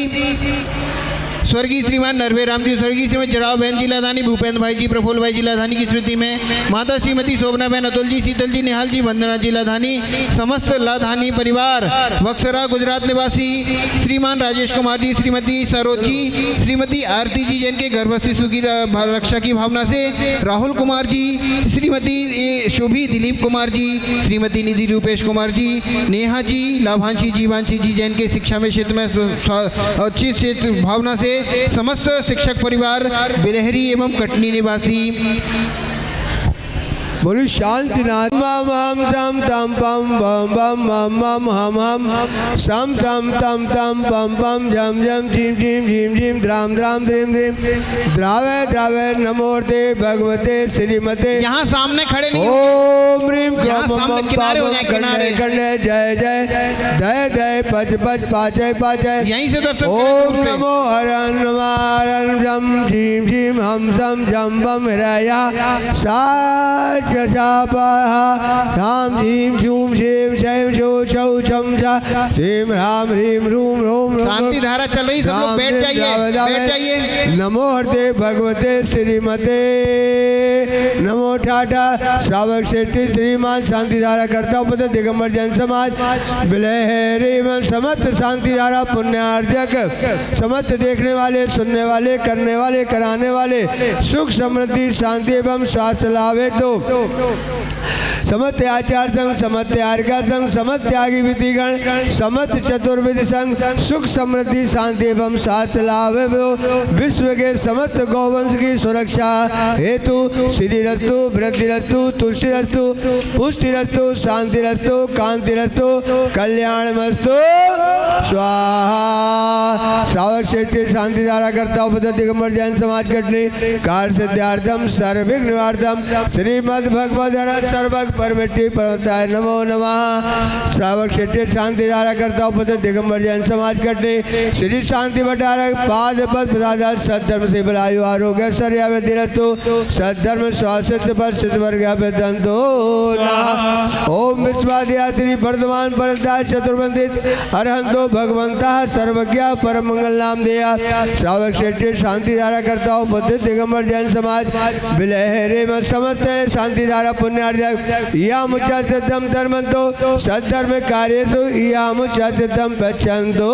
स्वर्गीय श्रीमान नरवे राम जी, स्वर्गीय श्रीमती जराव बहन जी लाधानी, भूपेंद्र भाई जी, प्रफुल्ल भाई जी लाधानी की स्मृति में माता श्रीमती शोभना बहन, अतुल जी, शीतल जी, निहाल जी, वंदना जी लाधानी समस्त लाधानी परिवार बक्सरा गुजरात निवासी, श्रीमान राजेश कुमार जी, श्रीमती सरोज जी, श्रीमती आरती जी जैन के गर्भ शिशु की रक्षा की भावना से राहुल कुमार जी, श्रीमती शुभी दिलीप कुमार जी, श्रीमती निधि रूपेश कुमार जी, नेहा जी, लाभांशी जीवांशी जी जैन के शिक्षा में क्षेत्र में अच्छी भावना से समस्त शिक्षक परिवार बिलहरी एवं कटनी निवासी। बोलो शांतिनाथ मम हम सम तम पम बम बम मम मम हम हम सम सम तम तम पम पम झम झम झिम झिम झिम झिम द्राम द्राम द्रीम द्रीम द्रावे द्रावे नमोर्ते भगवते श्रीमते। यहाँ सामने खड़े नहीं। ओम ओम ह्रीं यहाँ क्रोम सामने मम किनारे हो पापम जाए, कंडे किनारे। कंडे जय जय दय दय पच पच पाचय पाचय यहीं से दर्शन ओम करें दूर से। नमो हरं नमारं जम झीं झीं हम सम जम बम हृया साच शापः धाम झीं झूम झीं शैं शो छौ छम छा ह्रीं ह्रां ह्रीं ह्रूं ह्रों शांति धारा चल रही, सब लोग बैठ जाइए, बैठ जाइए। नमो हरते भगवते श्रीमते नमो ठाठा श्रावक शेट्टी श्रीमान शांति धारा करता पद दिगंबर जन समाज बिलहरी एवं समस्त शांति धारा पुण्यार्जक समस्त देखने वाले सुनने वाले करने वाले कराने वाले सुख समृद्धि शांति एवं स्वास्थ्य लाभ हेतु समस्त आचार संघ समस्त आर्गा संघ समस्त त्यागी विधिगण समस्त चतुर्विधि संघ सुख समृद्धि शांति एवं स्वास्थ्य लाभ हेतु विश्व के समस्त गौवंश की सुरक्षा हेतु श्री रस्तु वृद्धि रस्तु तुलसी रस्तु पुष्टि रस्तु शांति रस्तु कांति रस्तु कल्याण मस्तु स्वाहा। श्रावक शेट्टी शांति धारा करता उपद दिगंबर जैन समाज कटनी कार्य सिद्धार्थम सर्विघ्न निवार्थम श्रीमद भगवद सर्वग परमेट्टी परमताय नमो नमः। श्रावक शेट्टी शांति धारा करता उपद दिगंबर जैन समाज कटनी श्री शांति भटारक पाद पद प्रसाद सद्धर्म से बलायु आरोग्य सर्या वृद्धिरस्तु सद्धर्म स्वास्थ्य पर शिशुवर्गो ओम विश्वादियात्री वर्धमान परंता चतुर्वंदित अरहंतो भगवंता सर्वज्ञ परम मंगल नाम देया। श्रावक शेट्टी शांति धारा करता हूँ बुद्ध दिगंबर जैन समाज बिलहरे में समस्त शांति धारा पुण्यार्जक या मुचा सिद्धम धर्मंतो सद्धर्म कार्यसु या मुचा सिद्धम पच्छन्तो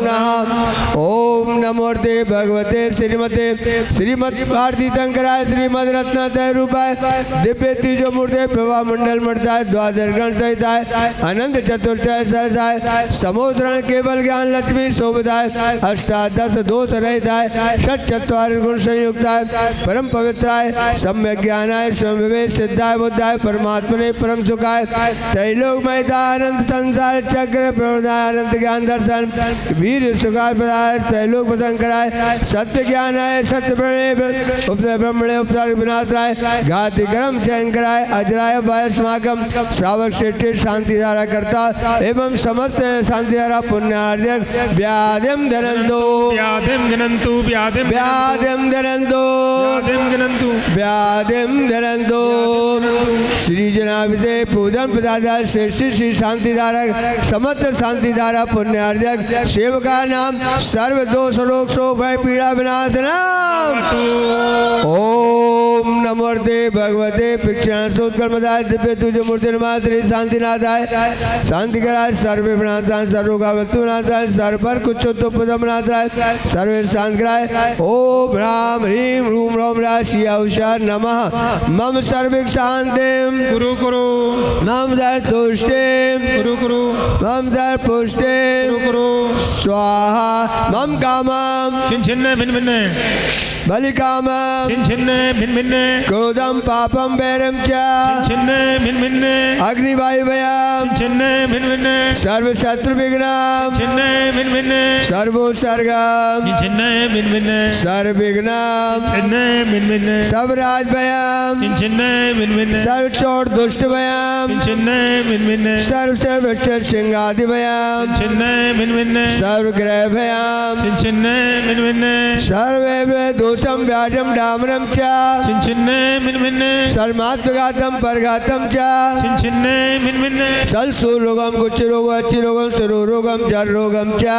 नः। ओम नमोर्ते भगवते श्रीमते श्रीमद भारती शंकराय श्रीमद रत्नातय रूपाय दिव्य तीजो मूर्ते प्रभा मंडल मर्दाय द्वादश गण सहित अनंत चतुर्थय सहसाय समोसरण केवल ज्ञान लक्ष्मी शोभदाय अष्टादश दोष रहिताय षट चत्वारि गुण संयुक्ताय परम पवित्राय सम्यक ज्ञानाय स्वयं विवेक सिद्धाय बुद्धाय परमात्मने परम सुखाय त्रैलोक महिता अनंत संसार चक्र प्रवृदाय अनंत ज्ञान दर्शन वीर सुखाय प्रदाय त्रैलोक प्रसंकराय सत्य ज्ञानाय सत्य प्रणय ब्रह्मणे उपचार विनाशराय घाति कर्म चयंकराय अजराय वाय समागम। श्रावक शेट्टी शांति धारा करता एवं समस्त शांति धारा पुण्यार्जक व्याधिम धनंतो व्याधिम गणन्तु व्याधिम व्याधिम धनंतो व्याधिम गणन्तु व्याधिम धनंतो श्री जनाभिषेक पूजन प्रदाता श्रेष्ठ श्री शांति धारक समस्त शांति धारा पुण्यार्जक सेवका नाम सर्व दोष रोग शोक भय पीड़ा विनाशनम। ओम नमोर्ते भगवते पिक्षण सोत्कर्मदाय दिव्य तुझ मूर्ति नमा श्री शांतिनाथाय शांति कराय सर्व विनाशाय सर्वोगावतु विनाशाय सर्व पर कुछ तो पदम नाथाय सर्व शांत कराय। ओम राम ह्रीं ह्रूं ह्रौं राशिया उषा नमः मम सर्विक शांतिम कुरु कुरु मम दर तुष्टिम कुरु कुरु मम दर पुष्टिम कुरु स्वाहा मम कामम छिन्न छिन्न भिन्न भिन्न बलि कामम छिन्न छिन्न भिन्न भिन्न क्रोधम पापम वैरम च छिन्न भिन्न भिन्न अग्निवायु भयम छिन्न भिन्न भिन्न सर्व शत्रु विघ्नम छिन्न भिन्न भिन्न सर्वोत्सर्गम छिन्न भिन्न भिन्न सर्व विघ्नम छिन्न भिन्न भिन्न सब राज भयम छिन्न भिन्न भिन्न सर्व चोट दुष्ट भयम छिन्न भिन्न भिन्न सर्व सर्व सिंहादि भयम छिन्न भिन्न भिन्न सर्व ग्रह भयम छिन्न भिन्न भिन्न सर्व दोषम व्याजम डामरम च छिन्न भिन्न भिन्न सर्मात्मघातम परघातम च छिन्न भिन्न भिन्न सलसूरोगम कुछ रोग अच्छी रोगम सरोरोगम जर रोगम च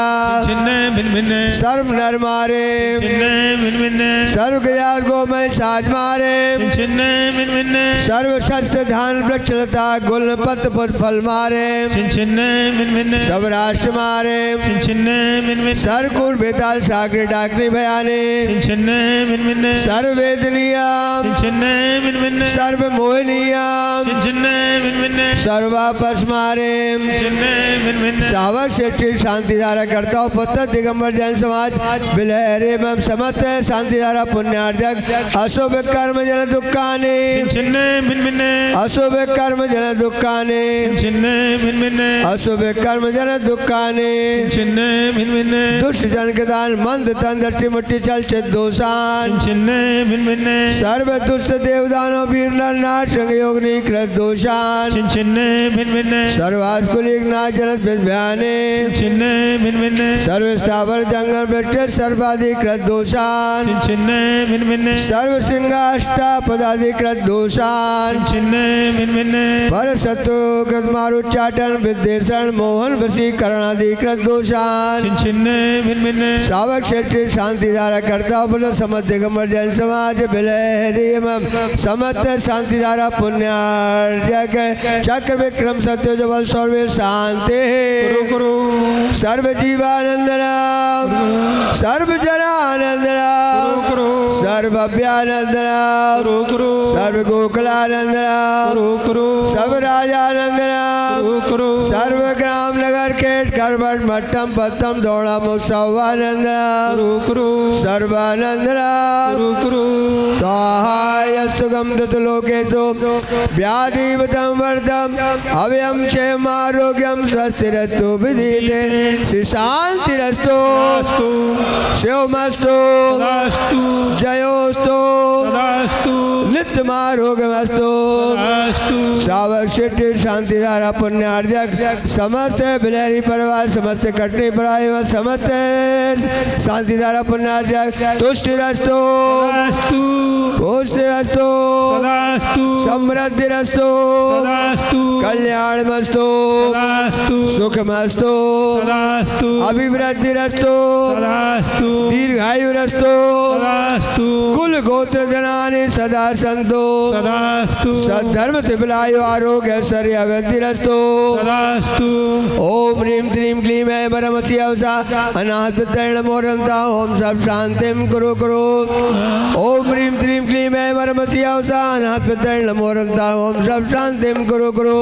छिन्न भिन्न भिन्न सर्व नर मारे छिन्न भिन्न भिन्न सर्व गया गोमय साज मारे छिन्न भिन्न भिन्न सर्व शस्त्र धान वृक्ष लता गुल पत पुष्प फल मारे छिन्न भिन्न भिन्न सब राष्ट्र मारे छिन्न भिन्न भिन्न सरकुर बेताल सागरी डाकनी भयाने छिन्न भिन्न भिन्न सर्व वेदनीयम छिन्न भिन्न भिन्न सर्व मोहनीयम छिन्न भिन्न भिन्न सर्वापस मारे छिन्न भिन्न भिन्न श्रावक शेट्टी शांति धारा करता हूँ पुत्र दिगंबर जैन समाज बिलहरे एवं समस्त शांति धारा पुण्यार्जक अशुभ कर्म जन दुखाने छिन्न भिन्न भिन्न अशुभ कर्म जन दुखाने छिन्न भिन्न भिन्न अशुभ कर्म जन दुखाने छिन्न भिन्न भिन्न दुष्ट जन के दान मंद तन दृष्टि मुट्ठी चल चित दोषा दोषान छिन्ने भिन्न भिन्न सर्व दुष्ट देवदानव वीर नर नाथ संग योगिनी कृत दोषान छिन्ने भिन्न भिन्न सर्वास्कुलिक नाथ जनत विद्याने छिन्ने भिन्न भिन्न सर्व स्थावर जंगल वृक्ष सर्वाधिकृत दोषान छिन्ने भिन्न भिन्न सर्व सिंहाष्टा पदाधिकृत दोषान छिन्ने भिन्न भिन्न पर शत्रु कृत मारुच्चाटन विद्वेषण मोहन वशीकरणाधिकृत दोषान छिन्ने भिन्न भिन्न श्रावक क्षेत्र शांति धारा करता बोलो समस्त दिगंबर जैन समाज बिलहरी समस्त शांति धारा पुण्यार्जक चक्र विक्रम सत्य जबल सर्वे शांति गुरु सर्व जीवानंद राम सर्व जनानंद राम गुरु सर्व अभ्यानंद राम गुरु सर्व गोकुलानंद राम गुरु सब राजानंद राम गुरु सर्व ग्राम नगर केट करवट मट्टम पत्तम दौड़ा मुक्सवानंद राम गुरु सर्वानंद राम गुरु सहाय सुगम लोकेशो व्याधिवतम वर्धम अव्यम क्षेम आरोग्यम स्वस्थिरस्तु विधीते श्री शांतिरस्तु शिवमस्तु दास्तु जयोस्तु दास्तु नित्यमारोग्यमस्तु दास्तु श्रावक शेट्टी शांतिधारा पुण्यार्जक समस्त बिलहरी परिवार समस्त कटनी पराय समस्त शांतिधारा पुण्यार्जक तुष्टिरस्तु दास्तु पुष्टिरस्तु दास्तु समृद्धिरस्तु दास्तु कल्याणमस्तु दास्तु सुखमस्तु दास्तु अभिवृद्धिरस्तु दास्तु दीर्घायुरस्तु दास्तु कुल गोत्र जनानि सदा सन्तु दास्तु सद्धर्म त्रिफलायु आरोग्य ऐश्वर्य अवधिरस्तु दास्तु ओम ह्रीं क्लीं क्लीं ऐं परमस्य अवसा अनाथ पितॄण मोरन्ता ओम सब शांतिं कुरु कुरु ओम ह्रीं क्लीं क्लीं ऐं परमस्य अवसा अनाथ पितॄण मोरन्ता ओम सब शांतिं कुरु कुरु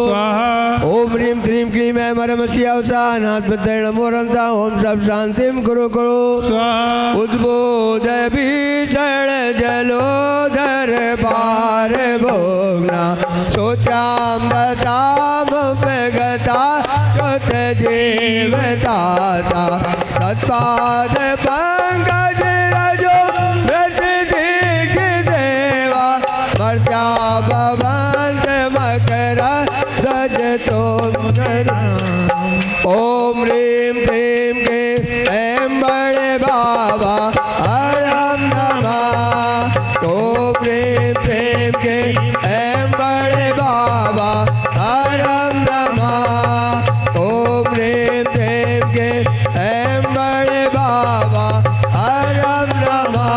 ओम ह्रीं क्लीं क्लीं ऐं परमस्य अवसा अनाथ पितॄण मोरन्ता ओम सब शांतिं कुरु कुरु उद्बोध भीषण जलोधर पार भोगना सोचाम दताम प्रगता चोत जीवताता तत्पाद पंकज रजो व्रत दीख देवा मर्त्या भवंत मकर ध्वज तुम ओम ह्रीं क्लीं क्लीं ऐं बड़े बाबा हरम नमः ओम ह्रीं क्लीं क्लीं ऐं बड़े बाबा हरम नमः ओम ह्रीं क्लीं क्लीं ऐं बड़े बाबा हरम नमः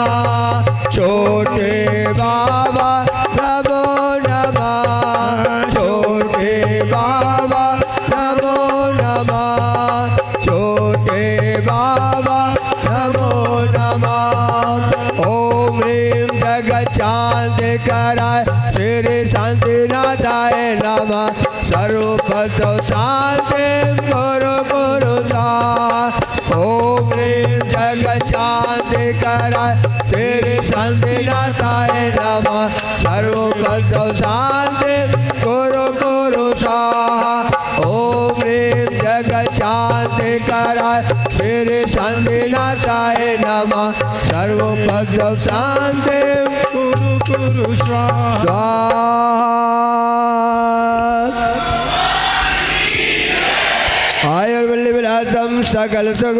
छोटे बाबा नमो नमः छोटे बाबा नमो नमः छोटे बाबा नमो नमः ओम ह्रीं जगत शांत कराय श्री शांतिनाथाय नमः सर्वपद शांति गुरु गुरु सा ओम ह्रीं जगत शांत कराय श्री शांतिनाथाय नमः सर्वपद शांति गुरु गुरु सा ओम ह्रीं जगत शांत कराय श्री शांतिनाथाय नमः सर्वपद शांति गुरु गुरु स्वाहा आयुर्वल्ली विलासम सकल सुख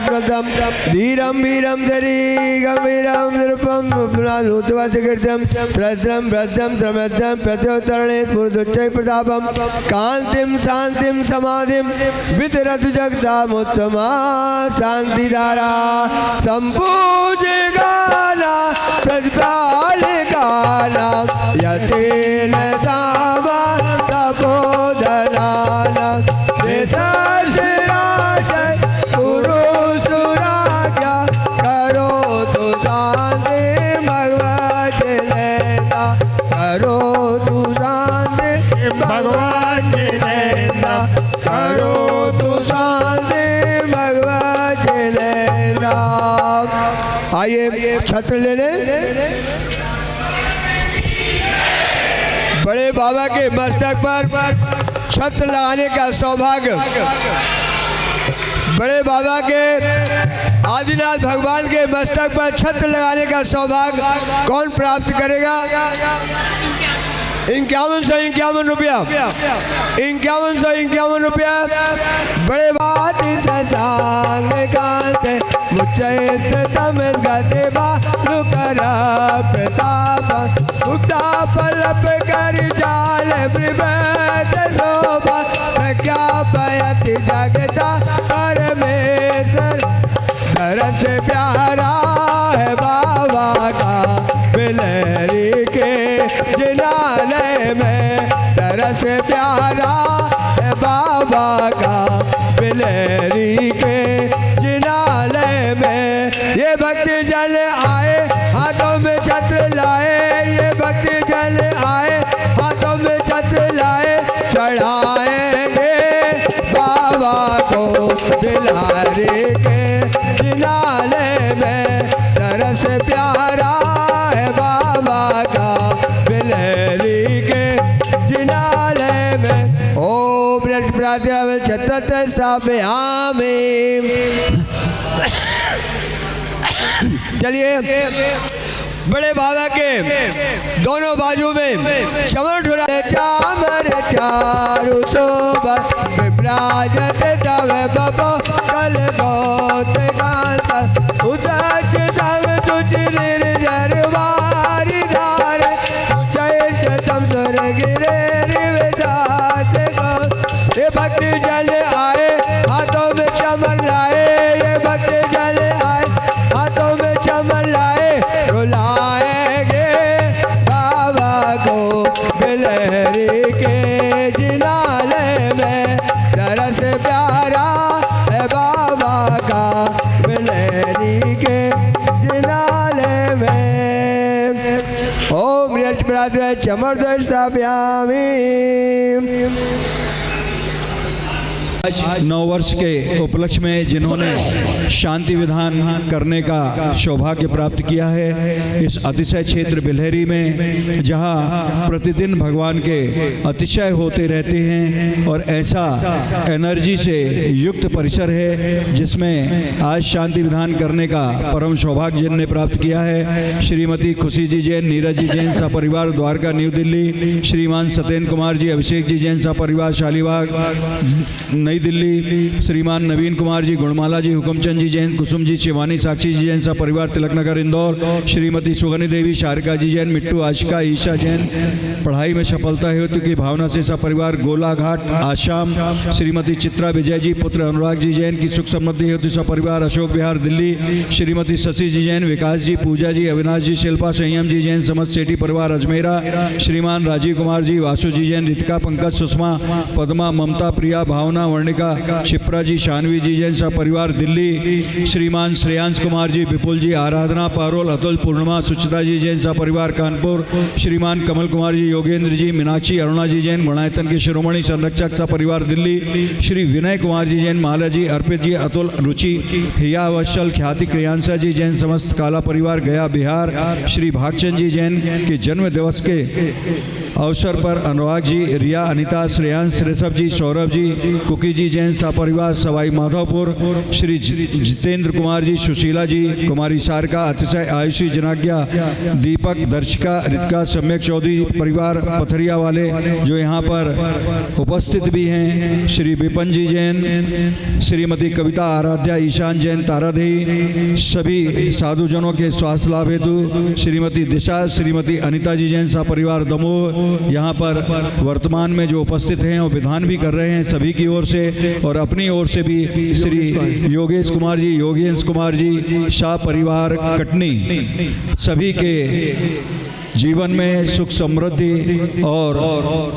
प्रदम धीरम वीरम धरी गंभीरम निरुपम उपनादूतवाचकृत्यम त्रद्रम भद्रम त्रमद्रम प्रत्योत्तरणे स्फुरदुच्चै प्रतापम कांतिम शांतिम समाधिम वितरत जगतामुत्तमा शांतिधारा संपूज गाना प्रतिपाल गाना यतेन सामा तपोधनाना गुरु सुराज्ञा करो तो शांति भगवत लेना करो तो शांति भगवत लेना करो तो शांति भगवत लेना। आइए छत्र ले लें। बड़े बाबा के मस्तक पर छत्र लगाने का सौभाग्य बड़े बाबा के आदिनाथ भगवान के मस्तक पर छत्र लगाने का सौभाग्य कौन प्राप्त करेगा? 5151 रुपया, 5151 रुपया। बड़े बात सजांग गाते मुचैत तमिल गाते बालू करा प्रताप मुक्ता पलप कर जाल विभेद शोभा मैं क्या पयति जगता परमेश्वर तरस प्यारा है बाबा का बिलहरी के जिनालय में तरस प्यारा है बाबा का बिलहरी के जिनालय में। ये भक्ति जन आए हाथों में छत्र लाए, ये भक्ति जन आए हाथों में छत्र लाए, चढ़ाएंगे बाबा को बिलहरी के जिनालय में तरस प्यारा है बाबा का बिलहरी के जिनालय में। ओम प्रार्थना छत्र स्थापयामि। चलिए बड़े बाबा के दोनों बाजू में चमर ढुरा चामर चारु शोभा विभ्राजत तव बबो कल गौत गाता उदक संग सुचिर जरवारी धार जय तम सुर गिरे रिवजात गौ। ये भक्ति जन आए हाथों में चमर लाए, ये भक्ति जन आए हाथों में चमर लाए, रुलाएंगे बाबा को बिलहरी के जिनालय में तरस प्यारा है बाबा का बिलहरी के जिनालय में। ओम प्रार्थना चमर स्थापयामि। आज 9 वर्ष के उपलक्ष्य में जिन्होंने शांति विधान करने का सौभाग्य प्राप्त किया है, इस अतिशय क्षेत्र बिलहरी में जहां प्रतिदिन भगवान के अतिशय होते रहते हैं और ऐसा एनर्जी से युक्त परिसर है जिसमें आज शांति विधान करने का परम सौभाग्य जिनने प्राप्त किया है। श्रीमती खुशी जी जैन, नीरज जी जैन सपरिवार द्वारका न्यू दिल्ली, श्रीमान सत्येंद्र कुमार जी, अभिषेक जी जैन सपरिवार शालीबाग नई दिल्ली, श्रीमान नवीन कुमार जी, गुणमाला जी, हुकुमचंद जी जैन, कुसुम जी, शिवानी साक्षी जी जैन परिवार तिलकनगर इंदौर, श्रीमती सुगनी देवी, शारिका जी जैन, मिट्टू आशिका, ईशा जैन पढ़ाई में सफलता हेतु की भावना से परिवार गोलाघाट आसाम, श्रीमती चित्रा विजय जी पुत्र अनुराग जी जैन की सुख समृद्धि हेतु परिवार अशोक विहार दिल्ली, श्रीमती शशि जी जैन, विकास जी, पूजा जी, अविनाश जी, शिल्पा संयम जी जैन समस्त सेठी परिवार अजमेरा, श्रीमान राजीव कुमार जी, वासु जी जैन, रितिका, पंकज, सुषमा, पद्मा, ममता, प्रिया, भावना, वर्णिका, क्षिप्रा जी, शानवी जी जैन परिवार दिल्ली, श्रीमान श्रेयांश कुमार जी, विपुल जी, आराधना, पारोल, अतुल, पूर्णिमा, सुचिता जी जैन परिवार कानपुर, श्रीमान कमल कुमार जी, योगेंद्र जी, मीनाक्षी, अरुणा जी जैन गुणायतन के शिरोमणि संरक्षक परिवार दिल्ली, श्री विनय कुमार जी जैन, माला जी, अर्पित जी, अतुल, रुचि, हिया वत्सल, ख्याति, क्रियांशा जी जैन समस्त काला परिवार गया बिहार, श्री भागचंद जी जैन के जन्म दिवस के अवसर पर अनुराग जी, रिया, अनिता, श्रेयांश, ऋषभ जी, सौरभ जी, कुकी जी जैन परिवार सवाई माधोपुर, श्री जितेंद्र कुमार जी, सुशीला जी, कुमारी सारिका, अतिशय आयुषी, जनाज्ञा, दीपक, दर्शिका, रितिका, सम्यक चौधरी परिवार पथरिया वाले जो यहाँ पर उपस्थित भी हैं, श्री विपन जी जैन, श्रीमती कविता आराध्या, ईशान जैन तारादेही, सभी साधुजनों के स्वास्थ्य लाभ हेतु श्रीमती दिशा, श्रीमती अनिता जी जैन परिवार दमोह यहाँ पर वर्तमान में जो उपस्थित हैं और विधान भी कर रहे हैं सभी की ओर से, और अपनी ओर से भी श्री योगेश कुमार जी, योगेश कुमार जी, शाह परिवार कटनी, सभी के जीवन में सुख समृद्धि और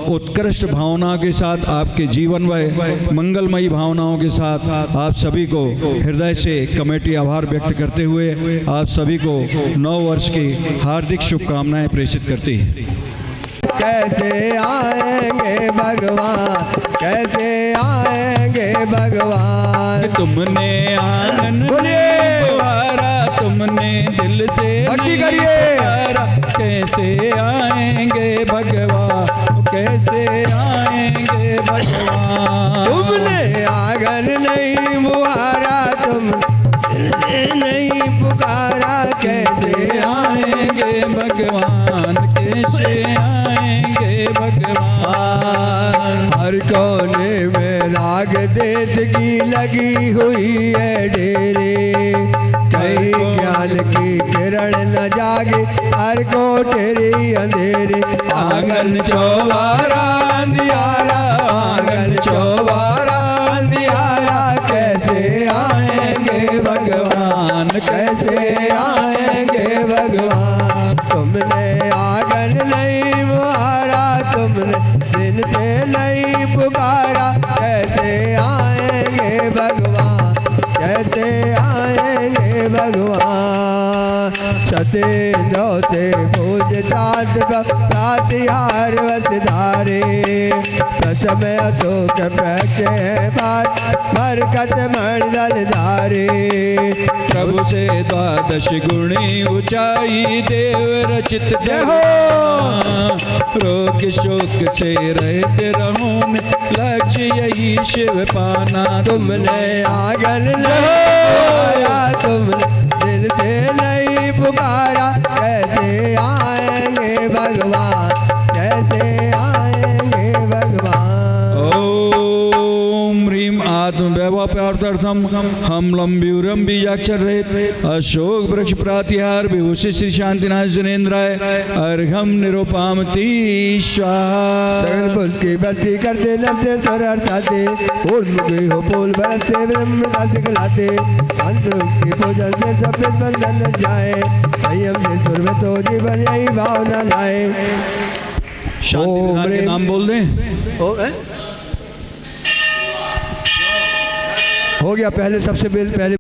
उत्कृष्ट भावनाओं के साथ, आपके जीवन में मंगलमयी भावनाओं के साथ आप सभी को हृदय से कमेटी आभार व्यक्त करते हुए आप सभी को 9 वर्ष की हार्दिक शुभकामनाएं प्रेषित करती है। कैसे आएंगे भगवान, कैसे आएंगे भगवान, तुमने आंगन द्वारा, तुमने दिल से भक्ति करिए, कैसे आएंगे भगवान, कैसे आएंगे भगवान, तुमने आंगन नहीं मुहारा लगी हुई है डेरे, कहीं ज्ञान की किरण न जागे हर कोठरी अंधेरे। आंगन चौबारा अंधियारा, आंगन चौबारा अंधियारा, कैसे आएंगे भगवान, कैसे आएंगे भगवान। तुमने आंगन नहीं मुहारा, तुमने दिन से नहीं पुकारा, कैसे आएंगे भगवान, कैसे आएंगे भगवान। सतेंद्र से पूज चाँद प्रातिहार वसधारे, प्रथम अशोक प्रगटे बात बरकत मंडल धारे। प्रभु से द्वादश गुणी ऊंचाई देव रचित जय हो। रोग शोक से रहते रहूं मैं, लक्ष्य यही शिव पाना। तुमने आंगन नहीं, तुमने दिल से नहीं पुकारा, कैसे आएंगे भगवान, कैसे आएंगे भगवान। ओम ह्रीम आत्म वैभवार्थम हम लंबीरम बीजाक्षर रहित अशोक वृक्ष प्रातिहार विभूषि श्री शांतिनाथ जनेन्द्राय अर्घम निरुपामती स्वाहा। सगल पुष्प की भक्ति करते नवते स्वर अर्थाते, ऊर्ध्वमुखी हो पोल बरसते ब्रह्मता सिखलाते। शांत रूप की पूजन से सफेद बंधन जाए, संयम से सुर में तो जीवन यही भावना लाए। शांति विधान के नाम बोल दें। हो गया पहले सबसे पहले